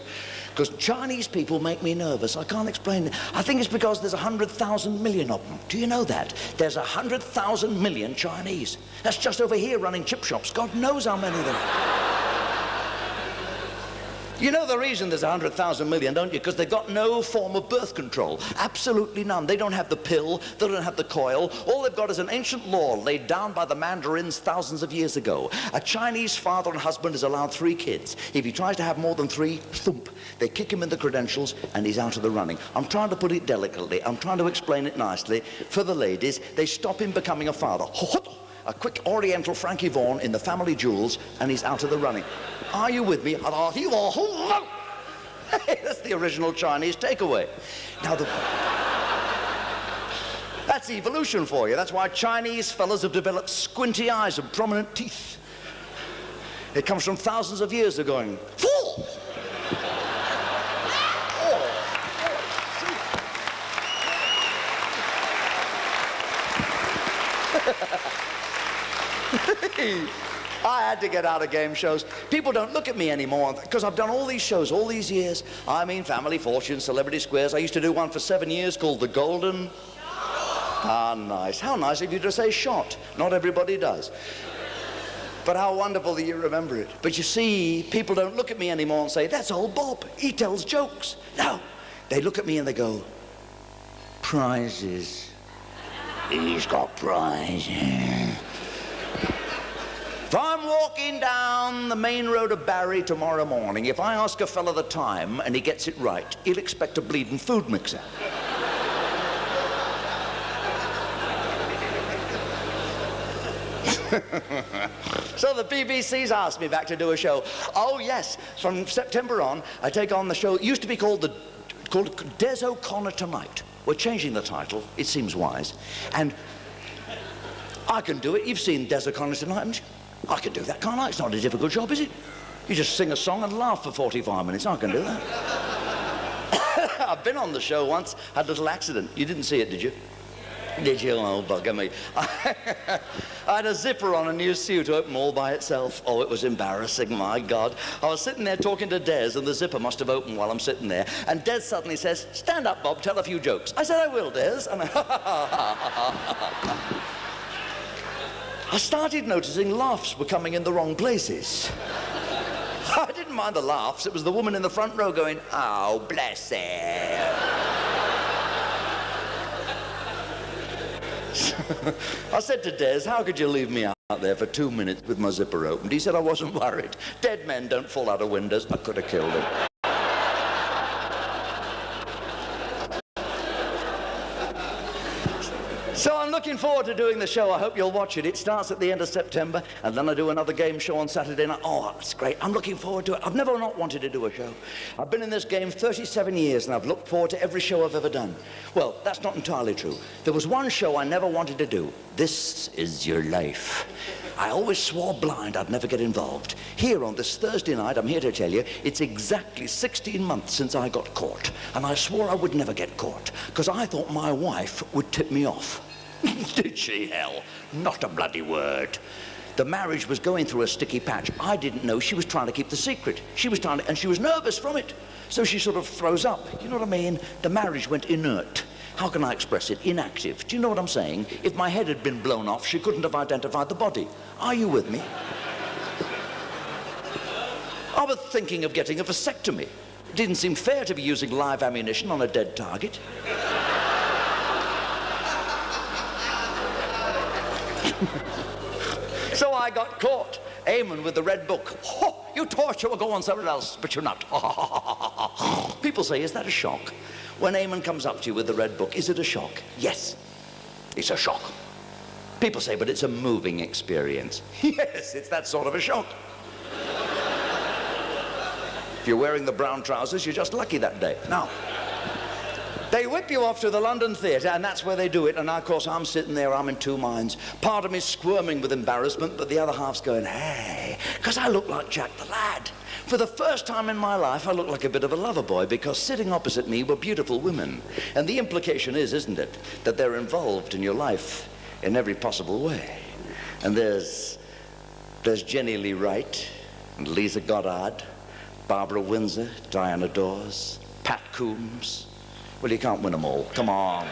Because Chinese people make me nervous. I can't explain it. I think it's because there's 100,000 million of them. Do you know that? There's 100,000 million Chinese. That's just over here running chip shops. God knows how many there are. You know the reason there's 100,000 million, don't you? Because they've got no form of birth control. Absolutely none. They don't have the pill. They don't have the coil. All they've got is an ancient law laid down by the mandarins thousands of years ago. A Chinese father and husband is allowed 3 kids. If he tries to have more than 3, thump, they kick him in the credentials and he's out of the running. I'm trying to put it delicately. I'm trying to explain it nicely. For the ladies, they stop him becoming a father. A quick oriental Frankie Vaughan in the family jewels and he's out of the running. Are you with me? That's the original Chinese takeaway. Now, that's evolution for you. That's why Chinese fellas have developed squinty eyes and prominent teeth. It comes from thousands of years of going, fool! I had to get out of game shows. People don't look at me anymore because I've done all these shows all these years. I mean, Family Fortune, Celebrity Squares. I used to do one for 7 years called The Golden... Ah, nice. How nice of you to say shot. Not everybody does. But how wonderful that you remember it. But you see, people don't look at me anymore and say, that's old Bob. He tells jokes. No. They look at me and they go, prizes. He's got prizes. If I'm walking down the main road of Barry tomorrow morning, if I ask a fella the time and he gets it right, he'll expect a bleeding food mixer. So the BBC's asked me back to do a show. Oh yes, from September on, I take on the show. It used to be called Des O'Connor Tonight. We're changing the title. It seems wise. And I can do it. You've seen Des O'Connor Tonight, haven't you? I can do that, can't I? It's not a difficult job, is it? You just sing a song and laugh for 45 minutes. I can do that. I've been on the show once, had a little accident. You didn't see it, did you? Did you? Oh, bugger me. I had a zipper on a new suit open all by itself. Oh, it was embarrassing, my God. I was sitting there talking to Des, and the zipper must have opened while I'm sitting there. And Des suddenly says, stand up, Bob, tell a few jokes. I said, I will, Des. And I started noticing laughs were coming in the wrong places. I didn't mind the laughs. It was the woman in the front row going, oh, bless her. I said to Des, how could you leave me out there for 2 minutes with my zipper opened? He said I wasn't worried. Dead men don't fall out of windows. I could have killed him. So I'm looking forward to doing the show. I hope you'll watch it. It starts at the end of September, and then I do another game show on Saturday night. Oh, that's great. I'm looking forward to it. I've never not wanted to do a show. I've been in this game 37 years, and I've looked forward to every show I've ever done. Well, that's not entirely true. There was one show I never wanted to do. This Is Your Life. I always swore blind I'd never get involved. Here on this Thursday night, I'm here to tell you, it's exactly 16 months since I got caught. And I swore I would never get caught, because I thought my wife would tip me off. Did she, hell? Not a bloody word. The marriage was going through a sticky patch. I didn't know she was trying to keep the secret. She was trying to, and she was nervous from it. So she sort of froze up. You know what I mean? The marriage went inert. How can I express it? Inactive. Do you know what I'm saying? If my head had been blown off, she couldn't have identified the body. Are you with me? I was thinking of getting a vasectomy. It didn't seem fair to be using live ammunition on a dead target. So I got caught, Eamon with the red book. Oh, you thought you were going somewhere else, but you're not. People say, is that a shock? When Eamon comes up to you with the red book, is it a shock? Yes, it's a shock. People say, but it's a moving experience. Yes, it's that sort of a shock. If you're wearing the brown trousers, you're just lucky that day. Now, they whip you off to the London Theatre, and that's where they do it. And of course, I'm sitting there, I'm in two minds. Part of me's squirming with embarrassment, but the other half's going, hey, because I look like Jack the Lad For the first time in my life, I looked like a bit of a lover boy because sitting opposite me were beautiful women. And the implication is, isn't it, that they're involved in your life in every possible way. And there's Jenny Lee Wright, and Lisa Goddard, Barbara Windsor, Diana Dawes, Pat Coombs. Well, you can't win them all. Come on.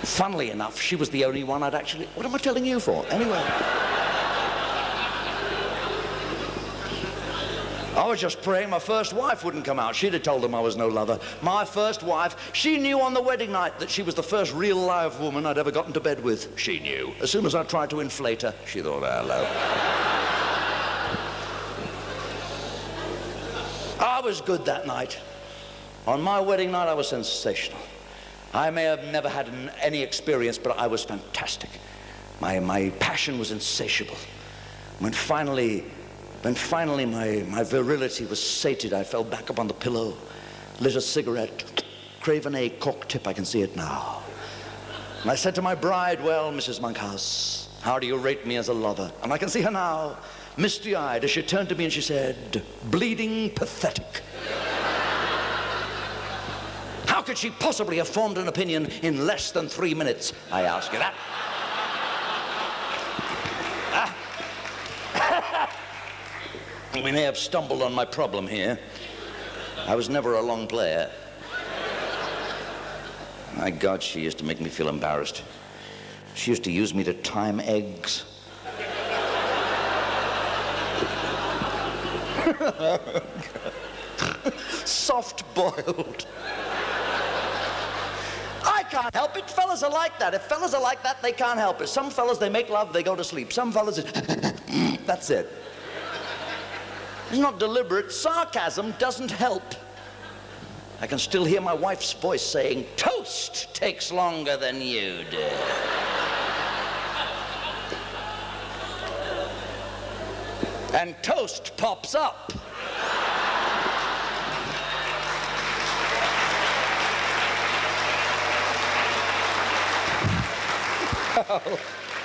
Funnily enough, she was the only one I'd actually... What am I telling you for? Anyway. I was just praying my first wife wouldn't come out. She'd have told them I was no lover. My first wife, she knew on the wedding night that she was the first real live woman I'd ever got into bed with. She knew. As soon as I tried to inflate her, she thought, hello. I was good that night. On my wedding night, I was sensational. I may have never had any experience, but I was fantastic. My passion was insatiable. When finally my virility was sated, I fell back upon the pillow, lit a cigarette, craven a cork tip, I can see it now. And I said to my bride, well, Mrs. Monkhouse, how do you rate me as a lover? And I can see her now, misty-eyed, as she turned to me and she said, bleeding pathetic. How could she possibly have formed an opinion in less than 3 minutes? I ask you that. We may have stumbled on my problem here. I was never a long player. My God, she used to make me feel embarrassed. She used to use me to time eggs. Soft-boiled. I can't help it. Fellas are like that. If fellas are like that, they can't help it. Some fellas, they make love, they go to sleep. Some fellas, that's it. It's not deliberate. Sarcasm doesn't help. I can still hear my wife's voice saying, toast takes longer than you do. And toast pops up. Oh,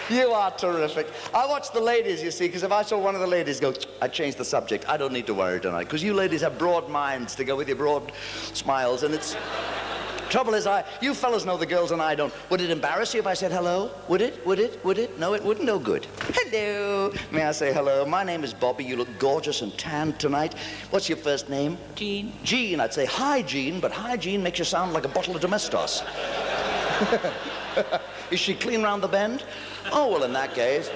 you are terrific. I watch the ladies, you see, because if I saw one of the ladies go, I'd change the subject. I don't need to worry tonight, because you ladies have broad minds to go with your broad smiles, and it's... Trouble is, you fellas know the girls and I don't. Would it embarrass you if I said hello? Would it? Would it? Would it? No, it wouldn't. No good. Hello. May I say hello? My name is Bobby. You look gorgeous and tanned tonight. What's your first name? Jean. Jean. I'd say hi, Jean, but hi, Jean makes you sound like a bottle of Domestos. Is she clean round the bend? Oh, well, in that case,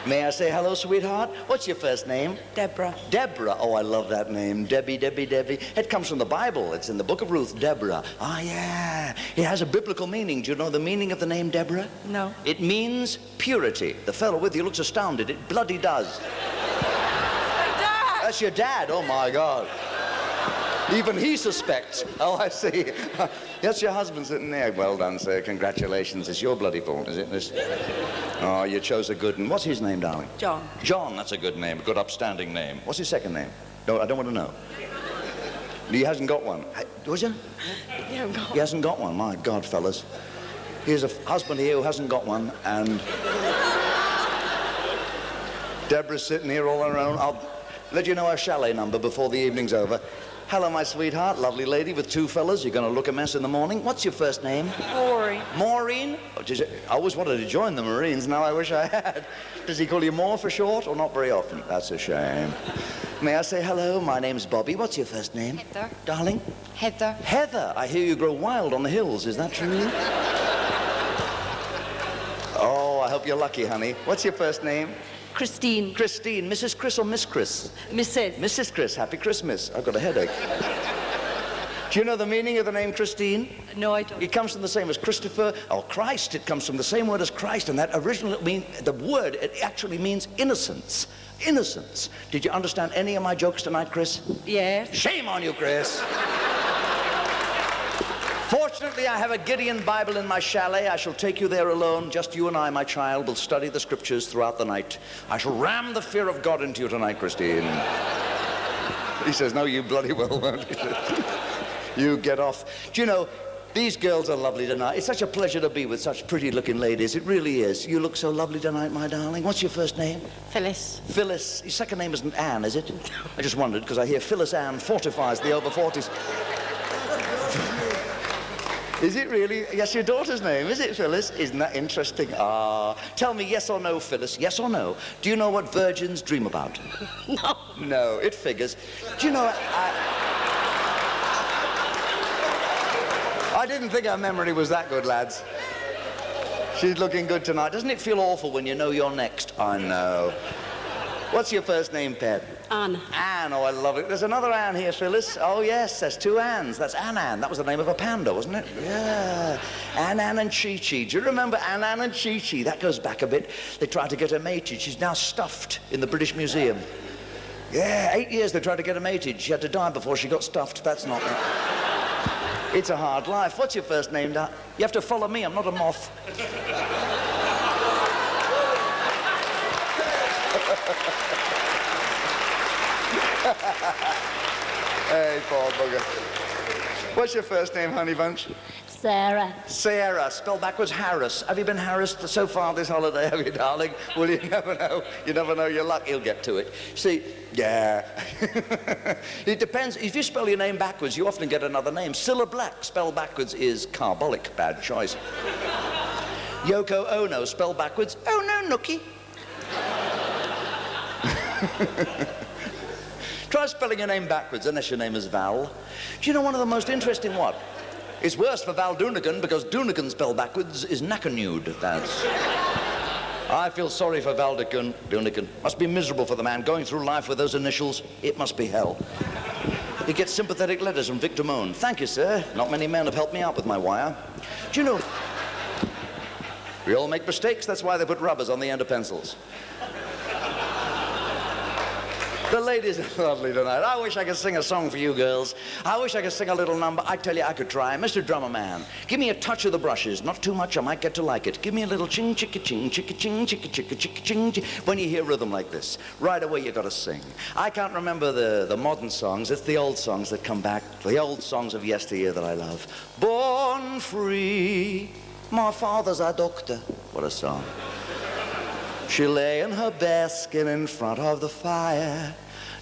may I say hello, sweetheart? What's your first name? Deborah. Deborah. Oh, I love that name. Debbie, Debbie, Debbie. It comes from the Bible. It's in the book of Ruth, Deborah. Ah, yeah. It has a biblical meaning. Do you know the meaning of the name Deborah? No. It means purity. The fellow with you looks astounded. It bloody does. My dad! That's your dad. Oh, my God. Even he suspects. Oh, I see. That's your husband sitting there. Well done, sir. Congratulations. It's your bloody fault, is it? Oh, you chose a good one. What's his name, darling? John. John, that's a good name. A good, upstanding name. What's his second name? No, I don't want to know. He hasn't got one. Was he? He hasn't got one. My God, fellas. Here's a husband here who hasn't got one, and Deborah's sitting here all on her own. I'll let you know her chalet number before the evening's over. Hello, my sweetheart. Lovely lady with two fellas. You're going to look a mess in the morning. What's your first name? Maureen. Maureen? Oh, I always wanted to join the Marines. Now I wish I had. Does he call you Moore for short, or not very often? That's a shame. May I say hello? My name's Bobby. What's your first name? Heather. Darling? Heather. Heather. I hear you grow wild on the hills. Is that true? Oh, I hope you're lucky, honey. What's your first name? Christine. Christine. Mrs. Chris or Miss Chris? Mrs. Mrs. Chris. Happy Christmas. I've got a headache. Do you know the meaning of the name Christine? No, I don't. It comes from the same as Christopher or Christ. It comes from the same word as Christ, and that originally the word, it actually means innocence. Innocence. Did you understand any of my jokes tonight, Chris? Yes. Shame on you, Chris. Fortunately, I have a Gideon Bible in my chalet. I shall take you there alone. Just you and I, my child, will study the scriptures throughout the night. I shall ram the fear of God into you tonight, Christine. He says, no, you bloody well won't. You get off. Do you know, These girls are lovely tonight. It's such a pleasure to be with such pretty-looking ladies. It really is. You look so lovely tonight, my darling. What's your first name? Phyllis. Phyllis. Your second name isn't Anne, is it? I just wondered, because I hear Phyllis Anne fortifies the over 40s. Is it really? Yes, your daughter's name, is it, Phyllis? Isn't that interesting? Ah. Tell me, yes or no, Phyllis, yes or no? Do you know what virgins dream about? No. No, it figures. Do you know, I didn't think our memory was that good, lads. She's looking good tonight. Doesn't it feel awful when you know you're next? I know. What's your first name, Pet? Anne. Anne, oh, I love it. There's another Anne here, Phyllis. Oh, yes, there's two Annes. That's Anne. That was the name of a panda, wasn't it? Yeah. Anne and Chi-Chi. Do you remember Anne and Chi-Chi? That goes back a bit. They tried to get her mated. She's now stuffed in the British Museum. Yeah, 8 years they tried to get her mated. She had to die before she got stuffed. That's not... It's a hard life. What's your first name, Dad? You have to follow me. I'm not a moth. Hey, poor bugger. What's your first name, honey bunch? Sarah. Sarah, spelled backwards Harris. Have you been harassed so far this holiday, have you, darling? Well, you never know. You never know your luck. You'll get to it. See, yeah. It depends. If you spell your name backwards, you often get another name. Cilla Black, spelled backwards, is carbolic. Bad choice. Yoko Ono, spelled backwards, oh no, nookie. Try spelling your name backwards, unless your name is Val. Do you know one of the most interesting what? It's worse for Val Doonican, because Doonican spelled backwards is knackernude. That's... I feel sorry for Val Doonican. Must be miserable for the man going through life with those initials. It must be hell. He gets sympathetic letters from Victor Moan. Thank you, sir. Not many men have helped me out with my wire. Do you know... We all make mistakes. That's why they put rubbers on the end of pencils. The ladies are lovely tonight. I wish I could sing a song for you girls. I wish I could sing a little number. I tell you, I could try. Mr. Drummer Man, give me a touch of the brushes. Not too much, I might get to like it. Give me a little ching, chicka, ching, chicka, ching, chicka, chicka, chicka, ching, ching. When you hear rhythm like this, right away you gotta sing. I can't remember the modern songs. It's the old songs that come back. The old songs of yesteryear that I love. Born free, my father's a doctor. What a song. She lay in her basket in front of the fire,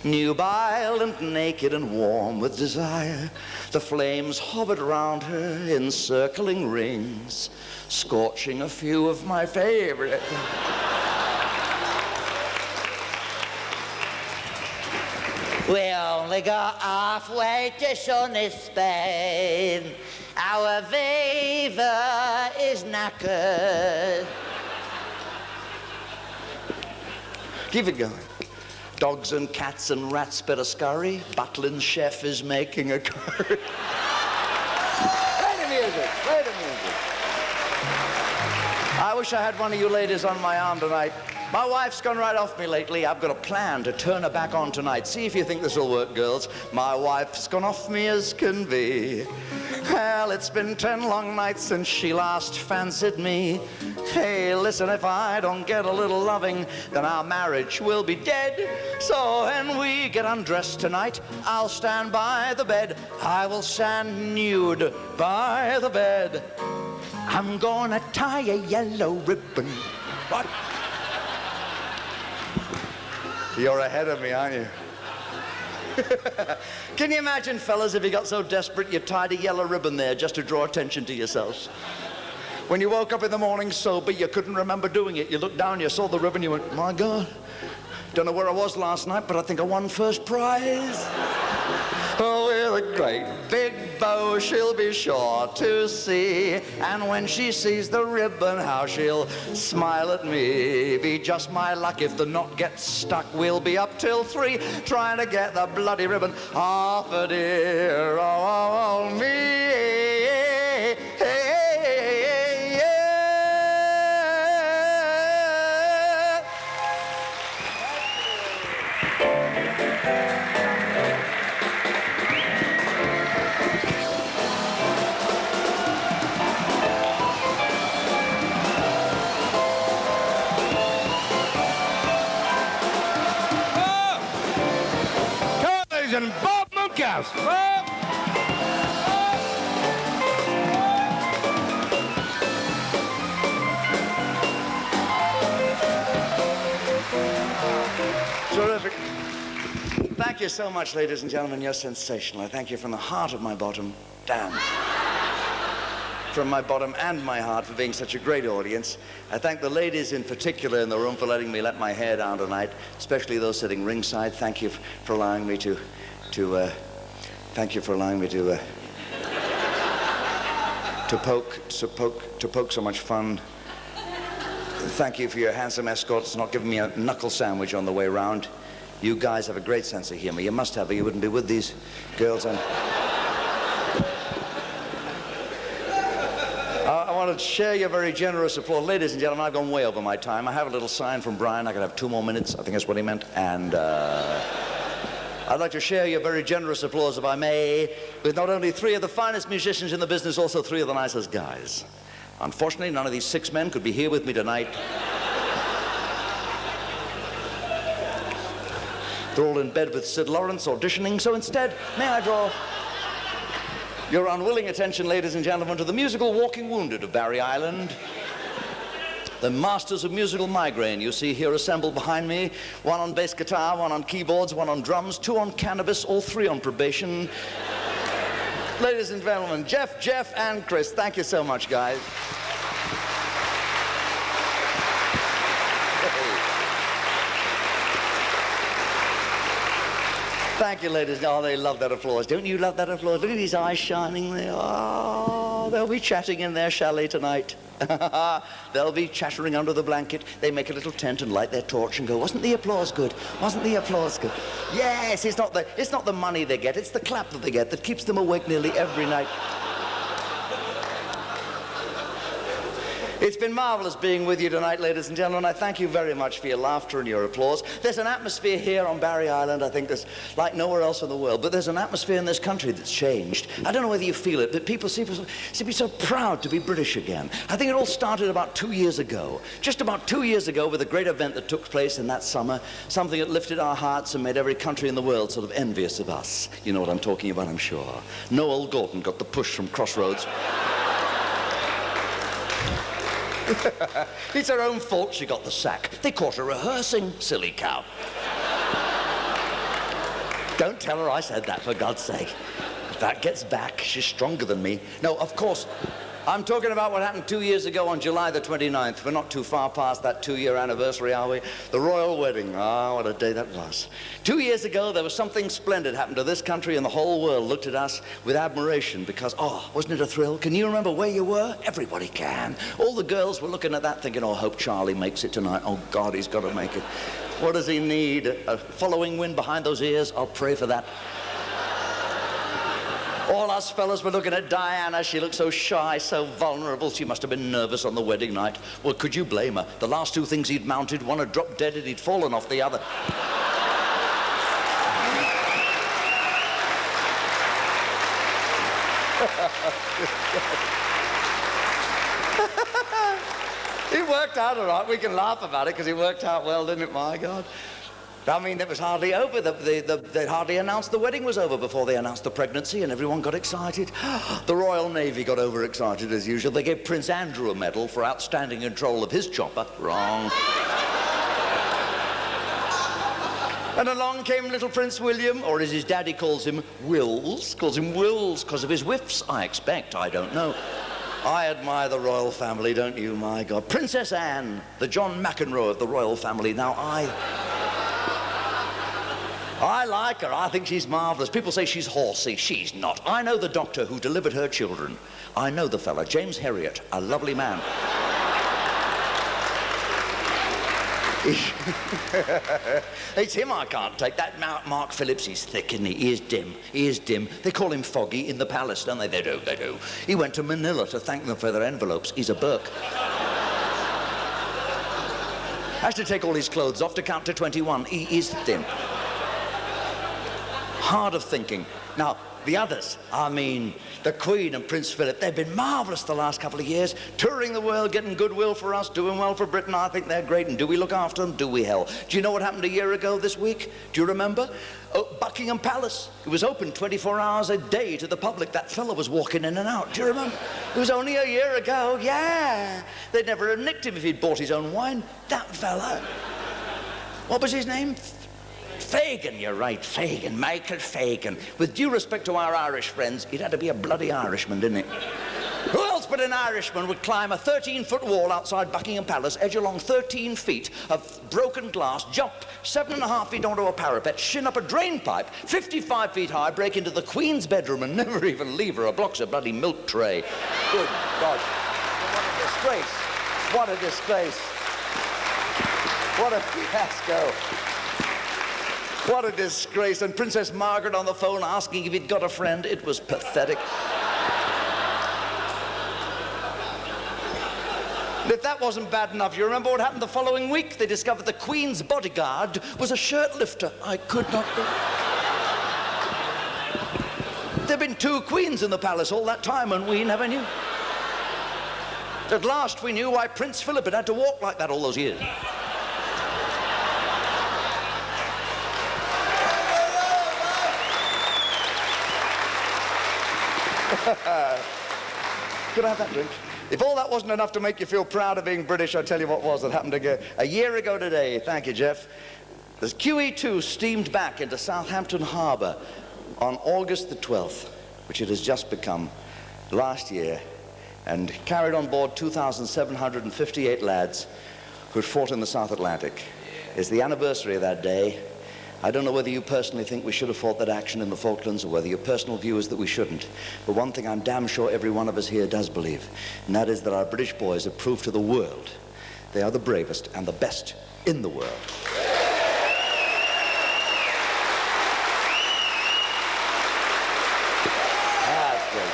nubile and naked and warm with desire. The flames hovered round her in circling rings, scorching a few of my favorite. We only got halfway to sunny Spain. Our Viva is knackered. Keep it going. Dogs and cats and rats better scurry. Butlins' chef is making a curry. Play the music, play the music. I wish I had one of you ladies on my arm tonight. My wife's gone right off me lately. I've got a plan to turn her back on tonight. See if you think this will work, girls. My wife's gone off me as can be. Well, it's been 10 long nights since she last fancied me. Hey, listen, if I don't get a little loving, then our marriage will be dead. So when we get undressed tonight, I'll stand by the bed. I will stand nude by the bed. I'm gonna tie a yellow ribbon. What? You're ahead of me, aren't you? Can you imagine, fellas, if you got so desperate you tied a yellow ribbon there just to draw attention to yourselves? When you woke up in the morning sober, you couldn't remember doing it. You looked down, you saw the ribbon, you went, my God, don't know where I was last night, but I think I won first prize. Oh, with a great big bow she'll be sure to see, and when she sees the ribbon, how she'll smile at me. Be just my luck if the knot gets stuck. We'll be up till 3 trying to get the bloody ribbon off a dear old me. And Bob Monkhouse. Thank you so much, ladies and gentlemen. You're sensational. I thank you from the heart of my bottom. Damn. From my bottom and my heart for being such a great audience. I thank the ladies in particular in the room for letting me let my hair down tonight, especially those sitting ringside. Thank you for allowing me to poke so much fun. Thank you for your handsome escorts not giving me a knuckle sandwich on the way round. You guys have a great sense of humor. You must have, or you wouldn't be with these girls. I want to share your very generous applause. Ladies and gentlemen, I've gone way over my time. I have a little sign from Brian. I could have 2 more minutes. I think that's what he meant. And I'd like to share your very generous applause, if I may, with not only 3 of the finest musicians in the business, also 3 of the nicest guys. Unfortunately, none of these 6 men could be here with me tonight. They're all in bed with Sid Lawrence auditioning, so instead, may I draw your unwilling attention, ladies and gentlemen, to the musical Walking Wounded of Barry Island. The masters of musical migraine you see here assembled behind me. 1 on bass guitar, 1 on keyboards, 1 on drums, 2 on cannabis, all 3 on probation. Ladies and gentlemen, Jeff, and Chris. Thank you so much, guys. Thank you, ladies. Oh, they love that applause. Don't you love that applause? Look at his eyes shining there. Oh, they'll be chatting in their chalet tonight. They'll be chattering under the blanket. They make a little tent and light their torch and go, wasn't the applause good? Wasn't the applause good? Yes, it's not the money they get, it's the clap that they get that keeps them awake nearly every night. It's been marvelous being with you tonight, ladies and gentlemen. I thank you very much for your laughter and your applause. There's an atmosphere here on Barry Island, I think, that's like nowhere else in the world. But there's an atmosphere in this country that's changed. I don't know whether you feel it, but people seem to be so proud to be British again. I think it all started about 2 years ago. Just about 2 years ago with a great event that took place in that summer. Something that lifted our hearts and made every country in the world sort of envious of us. You know what I'm talking about, I'm sure. Noel Gorton got the push from Crossroads. It's her own fault she got the sack. They caught her rehearsing, silly cow. Don't tell her I said that, for God's sake. If that gets back, she's stronger than me. No, of course, I'm talking about what happened 2 years ago on July the 29th. We're not too far past that 2-year anniversary, are we? The royal wedding. Ah, what a day that was. 2 years ago, there was something splendid happened to this country, and the whole world looked at us with admiration because, oh, wasn't it a thrill? Can you remember where you were? Everybody can. All the girls were looking at that thinking, oh, hope Charlie makes it tonight. Oh, God, he's got to make it. What does he need? A following wind behind those ears? I'll pray for that. All us fellas were looking at Diana. She looked so shy, so vulnerable. She must have been nervous on the wedding night. Well, could you blame her? The last 2 things he'd mounted, one had dropped dead and he'd fallen off the other. It worked out all right. We can laugh about it because it worked out well, didn't it? My God. I mean, it was hardly over. They hardly announced the wedding was over before they announced the pregnancy, and everyone got excited. The Royal Navy got overexcited as usual. They gave Prince Andrew a medal for outstanding control of his chopper. Wrong. And along came little Prince William, or as his daddy calls him, Wills. Calls him Wills because of his whiffs, I expect. I don't know. I admire the royal family, don't you? My God. Princess Anne, the John McEnroe of the royal family. Now, I like her. I think she's marvelous. People say she's horsey. She's not. I know the doctor who delivered her children. I know the fella, James Herriot, a lovely man. It's him I can't take. That Mark Phillips, he's thick, isn't he? He is dim. He is dim. They call him Foggy in the palace, don't they? They do, they do. He went to Manila to thank them for their envelopes. He's a Burke. Has to take all his clothes off to count to 21. He is thin. Hard of thinking. Now, the others, I mean, the Queen and Prince Philip, they've been marvellous the last couple of years, touring the world, getting goodwill for us, doing well for Britain. I think they're great. And do we look after them? Do we, hell? Do you know what happened a year ago this week? Do you remember? Oh, Buckingham Palace. It was open 24 hours a day to the public. That fella was walking in and out. Do you remember? It was only a year ago. Yeah. They'd never have nicked him if he'd bought his own wine. That fella. What was his name? Fagin, you're right, Fagin, Michael Fagin. With due respect to our Irish friends, it had to be a bloody Irishman, didn't it? Who else but an Irishman would climb a 13-foot wall outside Buckingham Palace, edge along 13 feet of broken glass, jump 7.5 feet onto a parapet, shin up a drain pipe, 55 feet high, break into the Queen's bedroom and never even leave her a box of bloody milk tray? Good God. What a disgrace. What a disgrace. What a fiasco. What a disgrace. And Princess Margaret on the phone asking if he'd got a friend. It was pathetic. And if that wasn't bad enough, you remember what happened the following week? They discovered the Queen's bodyguard was a shirt lifter. I could not believe. There'd been 2 queens in the palace all that time and we never knew. At last we knew why Prince Philip had to walk like that all those years. Could I have that drink? If all that wasn't enough to make you feel proud of being British, I'll tell you what was that happened a year ago today. Thank you, Jeff. The QE2 steamed back into Southampton Harbour on August the 12th, which it has just become, last year, and carried on board 2,758 lads who'd fought in the South Atlantic. It's the anniversary of that day. I don't know whether you personally think we should have fought that action in the Falklands or whether your personal view is that we shouldn't. But one thing I'm damn sure every one of us here does believe, and that is that our British boys have proved to the world they are the bravest and the best in the world. That's great.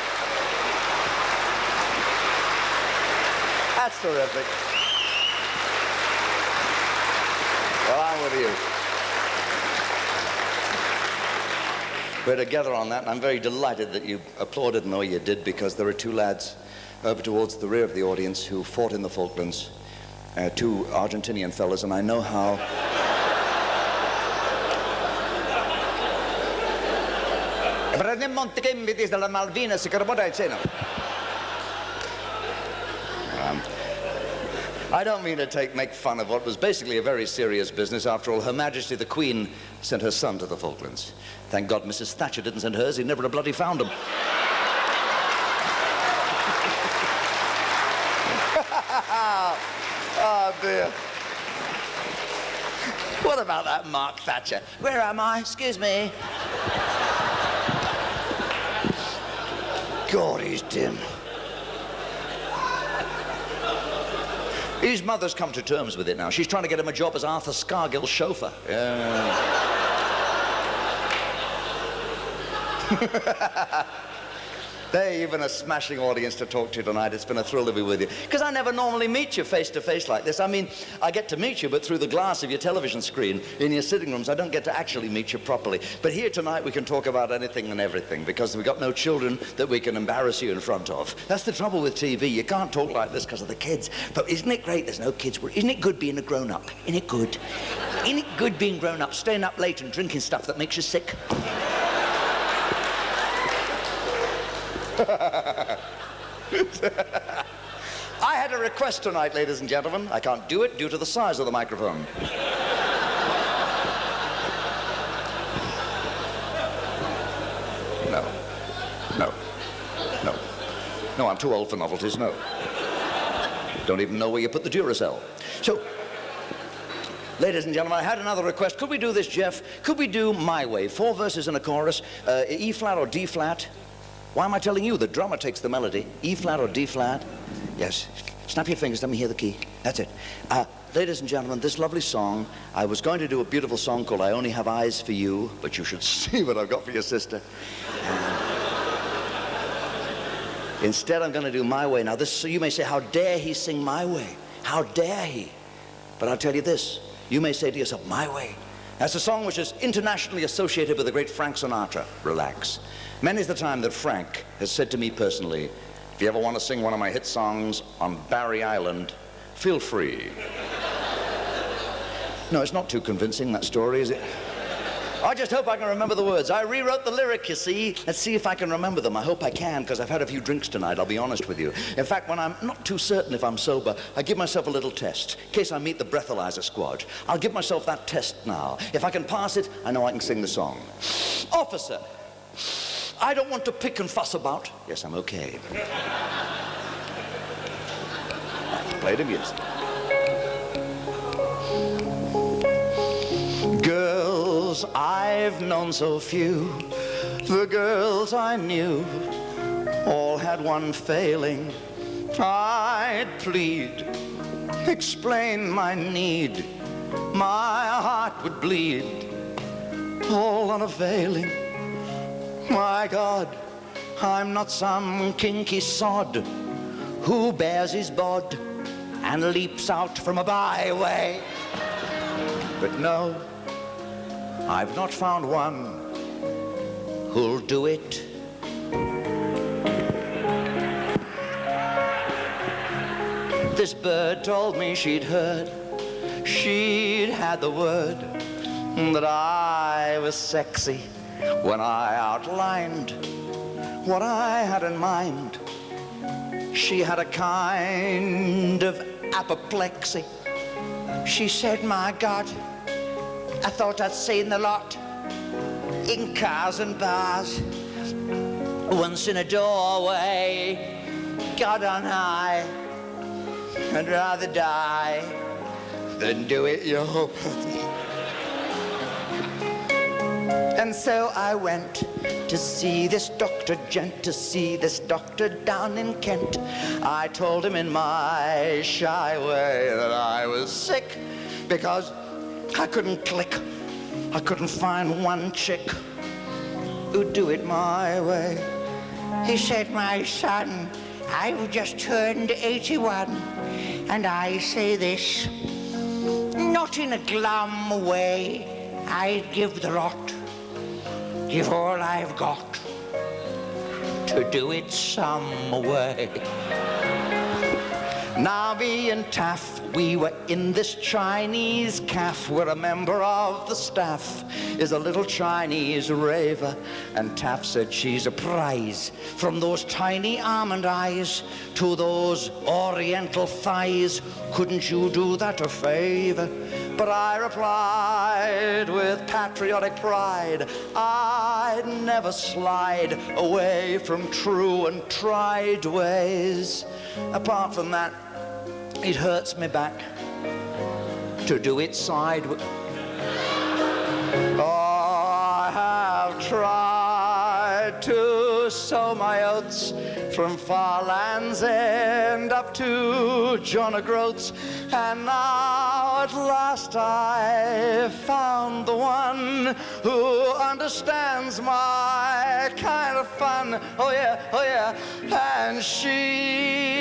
That's terrific. Well, I'm with you. We're together on that, and I'm very delighted that you applauded in the way you did, because there are 2 lads over towards the rear of the audience who fought in the Falklands, 2 Argentinian fellas, and I know how... I don't mean to make fun of what was basically a very serious business. After all, Her Majesty the Queen sent her son to the Falklands. Thank God Mrs. Thatcher didn't send hers. He never have bloody found him. Oh, dear. What about that Mark Thatcher? Where am I? Excuse me. God, he's dim. His mother's come to terms with it now. She's trying to get him a job as Arthur Scargill's chauffeur. They're even a smashing audience to talk to tonight. It's been a thrill to be with you. Because I never normally meet you face to face like this. I mean, I get to meet you, but through the glass of your television screen in your sitting rooms. I don't get to actually meet you properly. But here tonight we can talk about anything and everything, because we've got no children that we can embarrass you in front of. That's the trouble with TV. You can't talk like this because of the kids. But isn't it great there's no kids? Isn't it good being a grown-up? Isn't it good? Isn't it good being grown-up, staying up late and drinking stuff that makes you sick? I had a request tonight, ladies and gentlemen. I can't do it due to the size of the microphone. No, I'm too old for novelties, no. Don't even know where you put the Duracell. So, ladies and gentlemen, I had another request. Could we do this, Jeff? Could we do My Way? 4 verses and a chorus, E flat or D flat? Why am I telling you? The drummer takes the melody. E flat or D flat? Yes. Snap your fingers, let me hear the key. That's it. Ladies and gentlemen, this lovely song, I was going to do a beautiful song called I Only Have Eyes for You, but you should see what I've got for your sister. Instead, I'm going to do My Way. Now, so you may say, how dare he sing My Way? How dare he? But I'll tell you this. You may say to yourself, My Way. That's a song which is internationally associated with the great Frank Sinatra. Relax. Many's the time that Frank has said to me personally, if you ever want to sing one of my hit songs on Barry Island, feel free. No, it's not too convincing, that story, is it? I just hope I can remember the words. I rewrote the lyric, you see. Let's see if I can remember them. I hope I can, because I've had a few drinks tonight, I'll be honest with you. In fact, when I'm not too certain if I'm sober, I give myself a little test, in case I meet the breathalyzer squad. I'll give myself that test now. If I can pass it, I know I can sing the song. Officer, I don't want to pick and fuss about. Yes, I'm okay. Play the music. Girls I've known so few, the girls I knew all had one failing. I'd plead, explain my need, my heart would bleed, all unavailing. My God, I'm not some kinky sod who bears his bod and leaps out from a byway. But no, I've not found one who'll do it. This bird told me she'd heard, she'd had the word that I was sexy when I outlined what I had in mind. She had a kind of apoplexy. She said, my God, I thought I'd seen the lot in cars and bars. Once in a doorway, God on high, I'd rather die than do it your purpose. And so I went to see this doctor gent, to see this doctor down in Kent. I told him in my shy way that I was sick because I couldn't click. I couldn't find one chick who'd do it my way. He said, my son, I've just turned 81, and I say this, not in a glum way. I'd give the lot, give all I've got to do it some way. Now me and Taff, we were in this Chinese caff where a member of the staff is a little Chinese raver, and Taff said she's a prize, from those tiny almond eyes to those oriental thighs. Couldn't you do that a favor? But I replied with patriotic pride, I'd never slide away from true and tried ways. Apart from that, it hurts me back to do it sideways. Oh, I have tried to sow my oats from far land's end up to John O'Groats, and now at last I found the one who understands my kind of fun. Oh yeah, and she